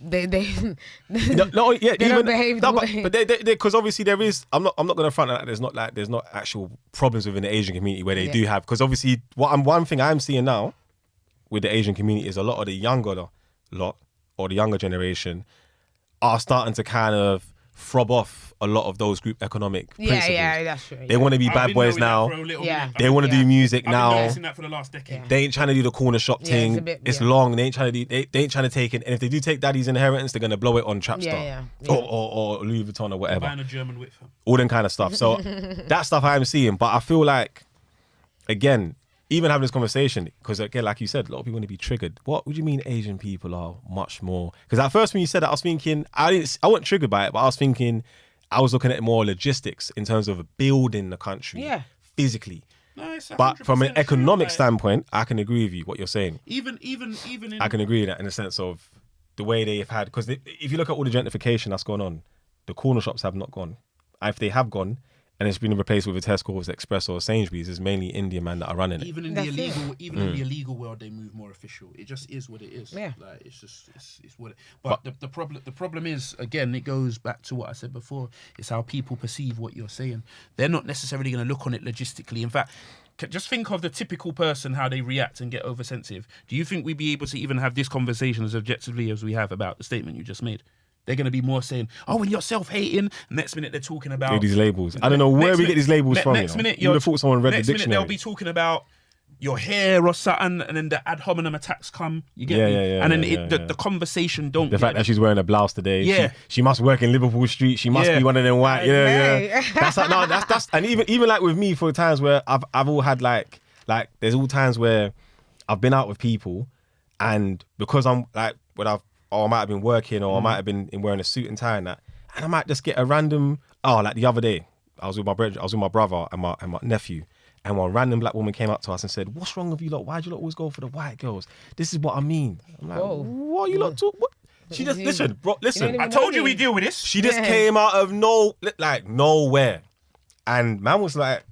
They yeah, they don't behave the way. but they because obviously there is. I'm not going to front that there's not actual problems within the Asian community where they do have, because obviously one thing I'm seeing now with the Asian community is a lot of the younger lot or the younger generation are starting to kind of throb off a lot of those group economic principles. Yeah, that's true. They want to be I've bad been boys knowing that now. for a little Yeah. minute. They want to do music I've been now. noticing that for the last decade. Yeah. They ain't trying to do the corner shop Yeah, thing. it's a bit- It's yeah. long. They ain't trying to do. They ain't trying to take it. And if they do take daddy's inheritance, they're gonna blow it on Trapstar Yeah. or Louis Vuitton or whatever. Buying a German whip. All them kind of stuff. So that stuff I'm seeing. But I feel like, again, even having this conversation, because again, like you said, a lot of people want to be triggered. What would you mean Asian people are much more? Because at first when you said that, I was thinking I wasn't triggered by it, but I was thinking I was looking at more logistics in terms of building the country physically. No, it's But from an 100% true, economic like, standpoint, I can agree with you what you're saying. even in I can agree with that in the sense of the way they've had, because if you look at all the gentrification that's gone on, the corner shops have not gone. And if they have gone and it's been replaced with a Tesco's, Express or Sainsbury's, it's mainly Indian man that are running it. even in That's the it. illegal in the illegal world, they move more official. It just is what it is. Yeah. Like it's what it. But the problem is, again, it goes back to what I said before. It's how people perceive what you're saying. They're not necessarily going to look on it logistically. In fact, just think of the typical person, how they react and get oversensitive. Do you think we'd be able to even have this conversation as objectively as we have about the statement you just made? They're going to be more saying, oh, when you're self-hating, next minute they're talking about... Look at these labels. I don't know where we get these labels from. Next minute, you would have thought someone read the next minute dictionary. they'll be talking about your hair or something, and then the ad hominem attacks come. You get Yeah, me? yeah, yeah, and then yeah, yeah. the conversation don't The get fact that she's wearing a blouse today. Yeah. She must work in Liverpool Street. She must Yeah. be one of them white. Yeah, yeah. Hey. That's like, no, that's and even like with me, for times where I've all had like there's all times where I've been out with people, and because I'm like I might have been working, or I might have been wearing a suit and tie and that, and I might just get a random like the other day I was with my brother and my nephew. And one random black woman came up to us and said, "What's wrong with you lot? Why do you lot always go for the white girls? This is what I mean." I'm like, Whoa. "What you lot talk? What?" She just listen, bro. Listen, even I told you we deal with this. she just Yeah. came out of nowhere, and man was like,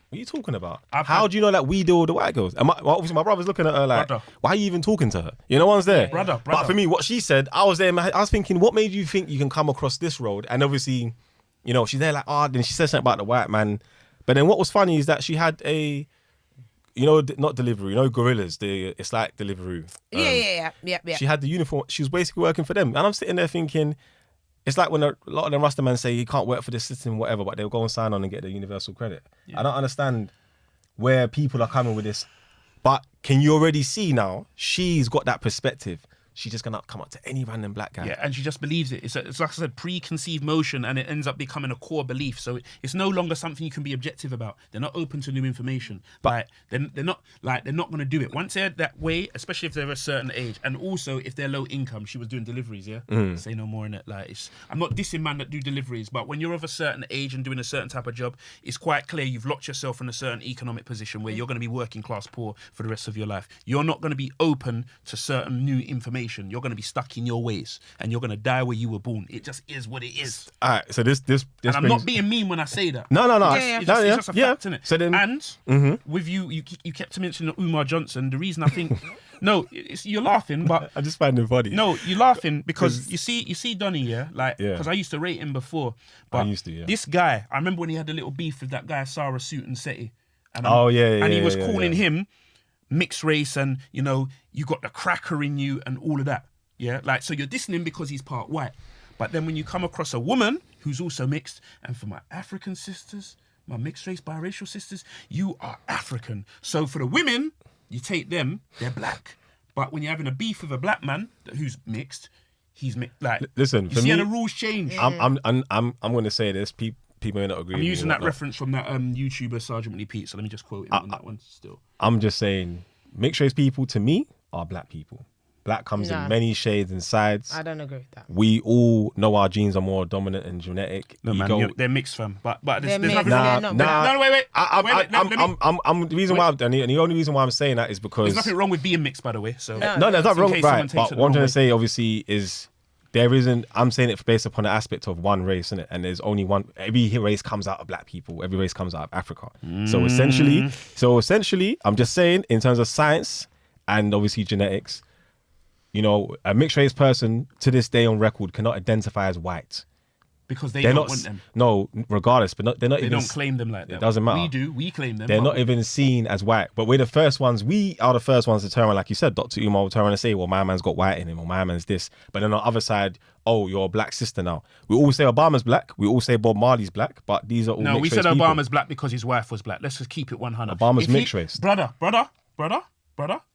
"What are you talking about? How do you know that we deal with the white girls?" And obviously my brother's looking at her like, Brother. "Why are you even talking to her? You know, one's there, Brother. But for me, what she said, I was there. I was thinking, what made you think you can come across this road? And obviously, she's there like, then she said something about the white man. But then what was funny is that she had a, not Deliveroo, Gorillas. It's like Deliveroo. Yeah. She had the uniform. She was basically working for them. And I'm sitting there thinking, it's like when a lot of them Rasta men say he can't work for this system, whatever, but they'll go and sign on and get the universal credit. I don't understand where people are coming with this. But can you already see now, she's got that perspective. she's just gonna come up to any random black guy. Yeah, and she just believes it. It's like I said, preconceived notion, and it ends up becoming a core belief. So it's no longer something you can be objective about. They're not open to new information. But they're not going to do it once they're that way, especially if they're a certain age, and also if they're low income. She was doing deliveries, yeah. Say no more in it. Like, I'm not dissing man that do deliveries, but when you're of a certain age and doing a certain type of job, it's quite clear you've locked yourself in a certain economic position where you're going to be working class poor for the rest of your life. You're not going to be open to certain new information. You're going to be stuck in your ways, and you're going to die where you were born. It just is what it is. All right, so this and I'm not being mean when I say that. No. It's just a fact, innit? So then, and with you kept mentioning Umar Johnson. The reason I think no, you're laughing, but I just find it funny. No, you're laughing because you see Donny, yeah, like because I used to rate him before. But I used to, yeah. This guy, I remember when he had a little beef with that guy Sarah Suit and Seti. And and he was calling him mixed race, and you got the cracker in you and all of that. Yeah, like, so you're dissing him because he's part white. But then when you come across a woman who's also mixed, and for my African sisters, my mixed race biracial sisters, you are African. So for the women, you take them, they're black. But when you're having a beef with a black man who's mixed, he's mixed. Like, listen, you for see me, how the rules change. I'm going to say this. People may not agree. I'm using that whatnot. reference from that YouTuber Sergeant Lee Pete. So let me just quote him on that one still. I'm just saying, mixed race people to me are black people. Black comes in many shades and sides. I don't agree with that. We all know our genes are more dominant and genetic. No, man, they're mixed, fam. But there's nothing. No, wait. I'm the reason why and the only reason why I'm saying that is because there's nothing wrong with being mixed, by the way. So no, there's nothing wrong, right? But what I'm trying to say, obviously, is there isn't. I'm saying it based upon the aspect of one race, isn't it? And there's only one. Every race comes out of black people. Every race comes out of Africa. So essentially, I'm just saying in terms of science and obviously genetics. A mixed race person to this day on record cannot identify as white. Because they don't want them. No, regardless, but they're not. They don't claim them like that. It doesn't matter. We do. We claim them. They're not even seen as white. But we're the first ones. We are the first ones to turn around, like you said. Dr. Umar will turn around and say, "Well, my man's got white in him, or my man's this." But then on the other side, oh, you're a black sister now. We all say Obama's black. We all say Bob Marley's black. But these are all no. mixed We said race Obama's people. black because his wife was black. Let's just keep it 100. Obama's mixed race. Brother.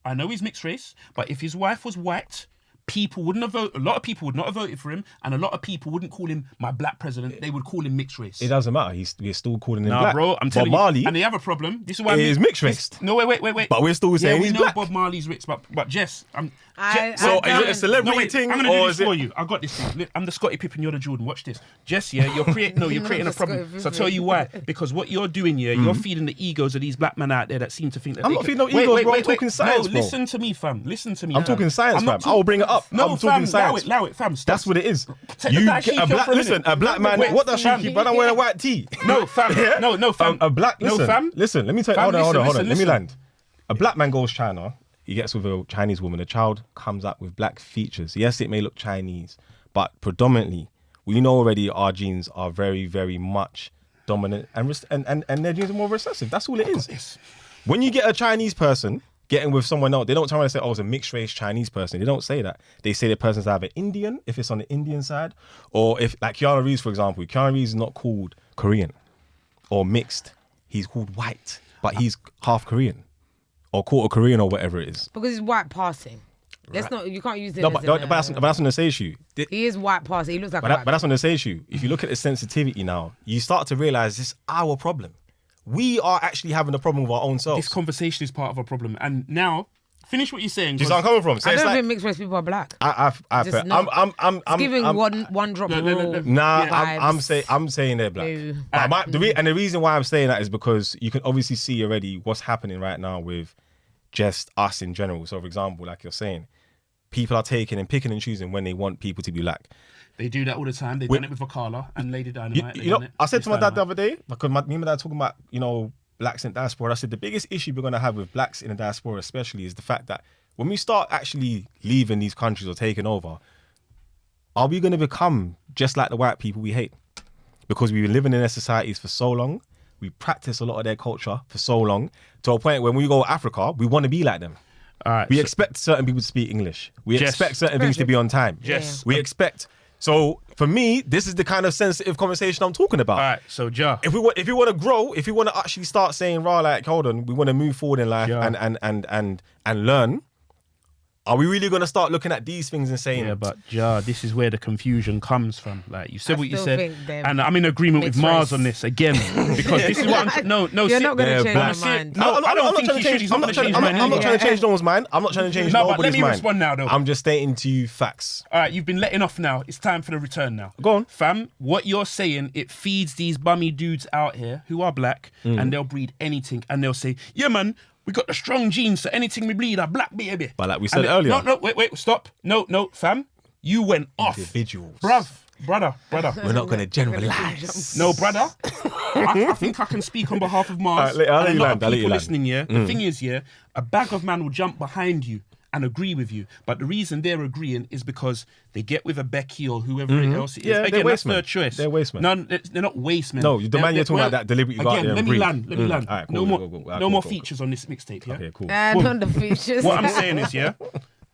I know he's mixed race, but if his wife was white, people wouldn't have voted. A lot of people would not have voted for him, and a lot of people wouldn't call him my black president. They would call him mixed race. It doesn't matter. We're still calling him nah, black. bro, I'm telling Bob Marley you. And they have a problem. This is why is mixed race. No, wait. But we're still saying we he's know black. Bob Marley's rich, but Jess, So is it a celebrity thing, I'm gonna do or this is for it? you. I got this thing. I'm the Scottie Pippen. You're the Jordan. Watch this, Jess. Yeah, you're creating a problem. So I'll tell you why. Because what you're doing, you're feeding the egos of these black men out there that seem to think that I'm they not can... feeding no egos, bro. I'm talking science, No, bro. listen to me, fam. Listen to me. I'm talking science, fam. I will bring it up. No, I'm talking fam, science. Allow it, fam. Stop. That's what it is. Take the that sheet off for a minute. A black man. Wait, What does she fam. keep? But I'm wearing a white tee. No, fam. No, fam. A black. Listen, no, fam. Listen. Let me tell you. Fam, Hold on. listen. Let me land. A black man goes China. He gets with a Chinese woman. The child comes up with black features. Yes, it may look Chinese, but predominantly, we know already our genes are very, very much dominant, and their genes are more recessive. That's all it is. When you get a Chinese person getting with someone else, they don't turn around and say, "Oh, it's a mixed race Chinese person." They don't say that. They say the person's either Indian, if it's on the Indian side, or if, like Keanu Reeves, for example, Keanu Reeves is not called Korean or mixed. He's called white, but he's half Korean. Or quarter Korean or whatever it is. Because he's white passing. Let's not. You can't use it. No, but that's on the same issue. He is white passing. He looks like. But that's on the same issue. If you look at the sensitivity now, you start to realize this is our problem. We are actually having a problem with our own selves. This conversation is part of a problem. And now, finish what you're saying. Do you see where I'm coming from? So I it's don't like, think mixed race people are black. I'm giving one drop rule. I'm saying they're black. No. And the reason why I'm saying that is because you can obviously see already what's happening right now with just us in general. So, for example, like you're saying, people are taking and picking and choosing when they want people to be black. They do that all the time. They've done it with Vakala and Lady Dynamite. I said to my dad the other day, because me and my dad talking about, blacks in diaspora. I said the biggest issue we're going to have with blacks in the diaspora especially is the fact that when we start actually leaving these countries or taking over, are we going to become just like the white people we hate? Because we've been living in their societies for so long. We practice a lot of their culture for so long to a point when we go to Africa, we want to be like them. All right, we expect certain people to speak English. We expect certain things to be on time. Yes. We expect. So for me, this is the kind of sensitive conversation I'm talking about. All right, so if we want to grow, if we want to actually start saying, "Rah, like, hold on, we want to move forward in life and learn." Are we really gonna start looking at these things and saying, Yeah, but this is where the confusion comes from. Like you said I what you still said, think they're and I'm in agreement with mixed Mars race. on this again because this is what I'm. No, You're not going they're to change black. my mind. No, I don't think trying he to should. change. He's I'm not not going to trying. change I'm mine. not trying to change no one's mind. I'm not trying to change No, but nobody's let me mind. respond now, though. I'm just stating to you facts. All right, you've been letting off now. It's time for the return now. Go on. Fam, what you're saying, it feeds these bummy dudes out here who are black and they'll breed anything and they'll say, yeah, man, we got the strong genes, so anything we bleed are black, baby. But like we said And earlier. No, wait, stop. No, fam. You went off. Individuals. Brother. We're not going to generalize. No, brother. I think I can speak on behalf of Mars. All right, I'll let and you a lot land, of I'll let you people land. listening, yeah. The thing is, yeah, a bag of man will jump behind you and agree with you. But the reason they're agreeing is because they get with a Becky or whoever else it is. Yeah, they're Again, that's wastemen. their choice. They're wastemen. No, they're not wastemen. No, the man you're talking about that deliberately go out Again, there let and me breed. land. Let me land. All right, No cool, more, cool, cool. no more Cool. features on this mixtape, yeah? Okay, cool. And on the features. What I'm saying is, yeah,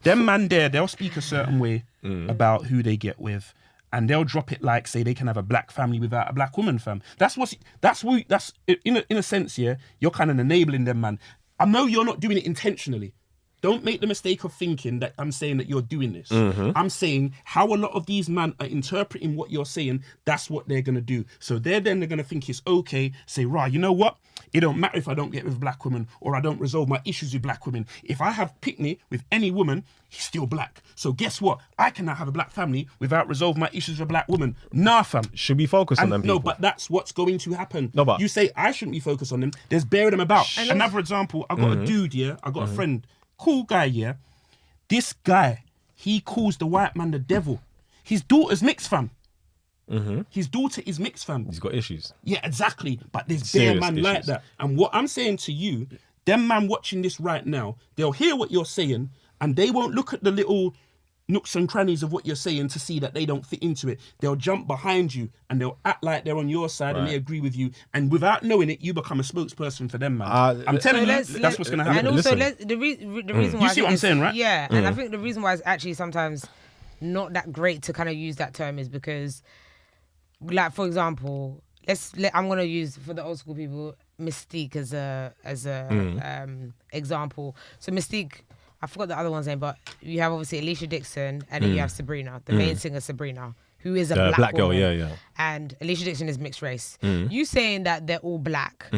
them man there, they'll speak a certain way about who they get with. And they'll drop it like, say, they can have a black family without a black woman, fam. That's in a sense, yeah, you're kind of enabling them, man. I know you're not doing it intentionally. Don't make the mistake of thinking that I'm saying that you're doing this. I'm saying how a lot of these men are interpreting what you're saying, that's what they're going to do. So they're going to think it's okay, say, right, you know what? It don't matter if I don't get with black women or I don't resolve my issues with black women. If I have picnic with any woman, he's still black. So guess what? I cannot have a black family without resolve my issues with a black woman. Nah, fam. Should we focus on them people? No, but that's what's going to happen. No, but- you say I shouldn't be focused on them. There's bearing them about. Another example, I got a dude, yeah. I got a friend, cool guy, yeah. This guy, he calls the white man the devil. His daughter's mixed, fam. His daughter is mixed, fam. He's got issues. Yeah, exactly. But there's Serious bare man like issues. that. And what I'm saying to you, them man watching this right now, they'll hear what you're saying and they won't look at the little nooks and crannies of what you're saying to see that they don't fit into it. They'll jump behind you and they'll act like they're on your side and they agree with you. And without knowing it, you become a spokesperson for them, man. I'm telling you, that's what's going to happen. And also, Listen. the reason why You I see think what I'm it's- saying, right? Yeah, and I think the reason why it's actually sometimes not that great to kind of use that term is because, like, for example, I'm gonna use for the old school people Mystique as a example. So Mystique, I forgot the other one's name, but you have obviously Alicia Dixon and then you have Sabrina, the main singer Sabrina, who is a black girl, woman. yeah. And Alicia Dixon is mixed race. You saying that they're all black.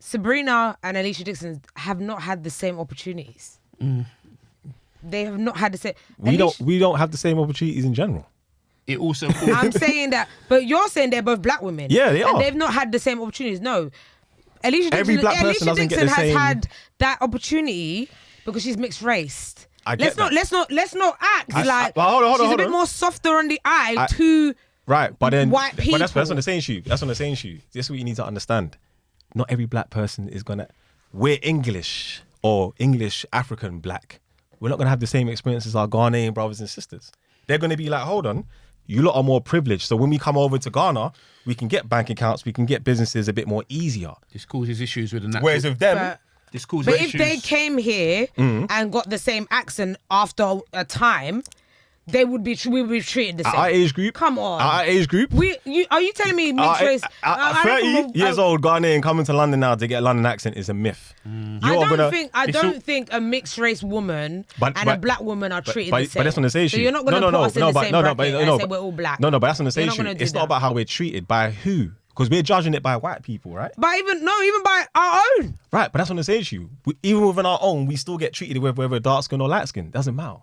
Sabrina and Alicia Dixon have not had the same opportunities. They have not had the same. We don't have the same opportunities in general. It also I'm saying that, but you're saying they're both black women. Yeah, they and are. they've not had the same opportunities. No, Alicia Every Dixon, black person Alicia doesn't get Dixon the has same- had that opportunity because she's mixed race. I get that. Let's not act like but hold on, she's hold a bit on. more softer on the eye to Right, but then white But that's people. on the same shoe. That's on the same shoe. This is what you need to understand. Not every black person is gonna. We're English or English African black. We're not gonna have the same experience as our Ghanaian brothers and sisters. They're gonna be like, hold on, you lot are more privileged. So when we come over to Ghana, we can get bank accounts, we can get businesses a bit more easier. this causes issues with the natural. Whereas with them, But- this causes But issues. if they came here Mm-hmm. and got the same accent after a time, we would be treated the at same. our age group, Come on. at our age group, Are you telling me mixed race? at 30 years old Ghanaian coming to London now to get a London accent is a myth. I It's don't all- think a mixed race woman But- and a but- black woman are treated but, the same. But that's on the same So issue. you're not going to put us in the same bracket and say we're all black. No, but that's on the same You're not issue. gonna do It's not that. about how we're treated by who, because we're judging it by white people, right? But even by our own. Right, but that's on the same issue. Even within our own, we still get treated whether we're dark skin or light skin. Doesn't matter.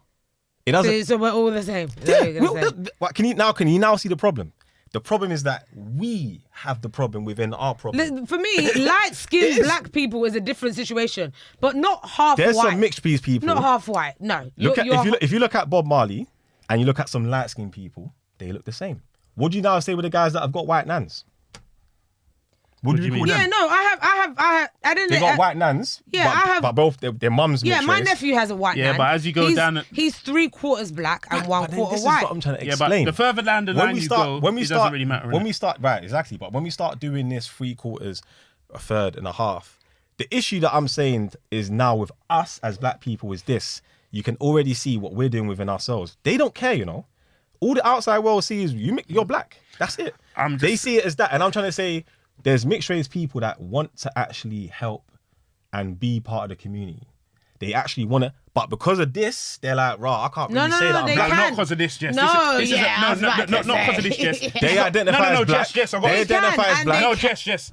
It doesn't. So we're all the same. Is that Yeah, what you're gonna say? what, can you now see the problem? The problem is that we have the problem within our problem. For me, light-skinned black people is a different situation, but not half There's white. some mixed piece people. Not half white. No. If you look at Bob Marley and you look at some light skinned people, they look the same. What do you now say with the guys that have got white nans? What do you call Yeah, them? no, I didn't. They got white nans. Yeah, but, I have- But both their mums. Yeah, mixed my race. nephew has a white Yeah, man. but as you go down- he's 3/4 black and But one then quarter this white. is what I'm trying to Yeah, explain. but the further down the line you go, it doesn't really matter. When innit? we start, right, exactly. But when we start doing this 3/4, a third, and a half, the issue that I'm saying is now with us as black people is this: you can already see what we're doing within ourselves. They don't care, you know. All the outside world sees you're black. That's it. They see it as that, and I'm trying to say there's mixed race people that want to actually help and be part of the community. They actually want to, But because of this, they're like, "Raw, I can't No, really no, say no, that." they I'm black. can. Not because of this, Jess. No, this is yeah, I was about to not because of this, say. Jess. They identify no, as black. Jess, I got They it. identify as and black. they No, Jess.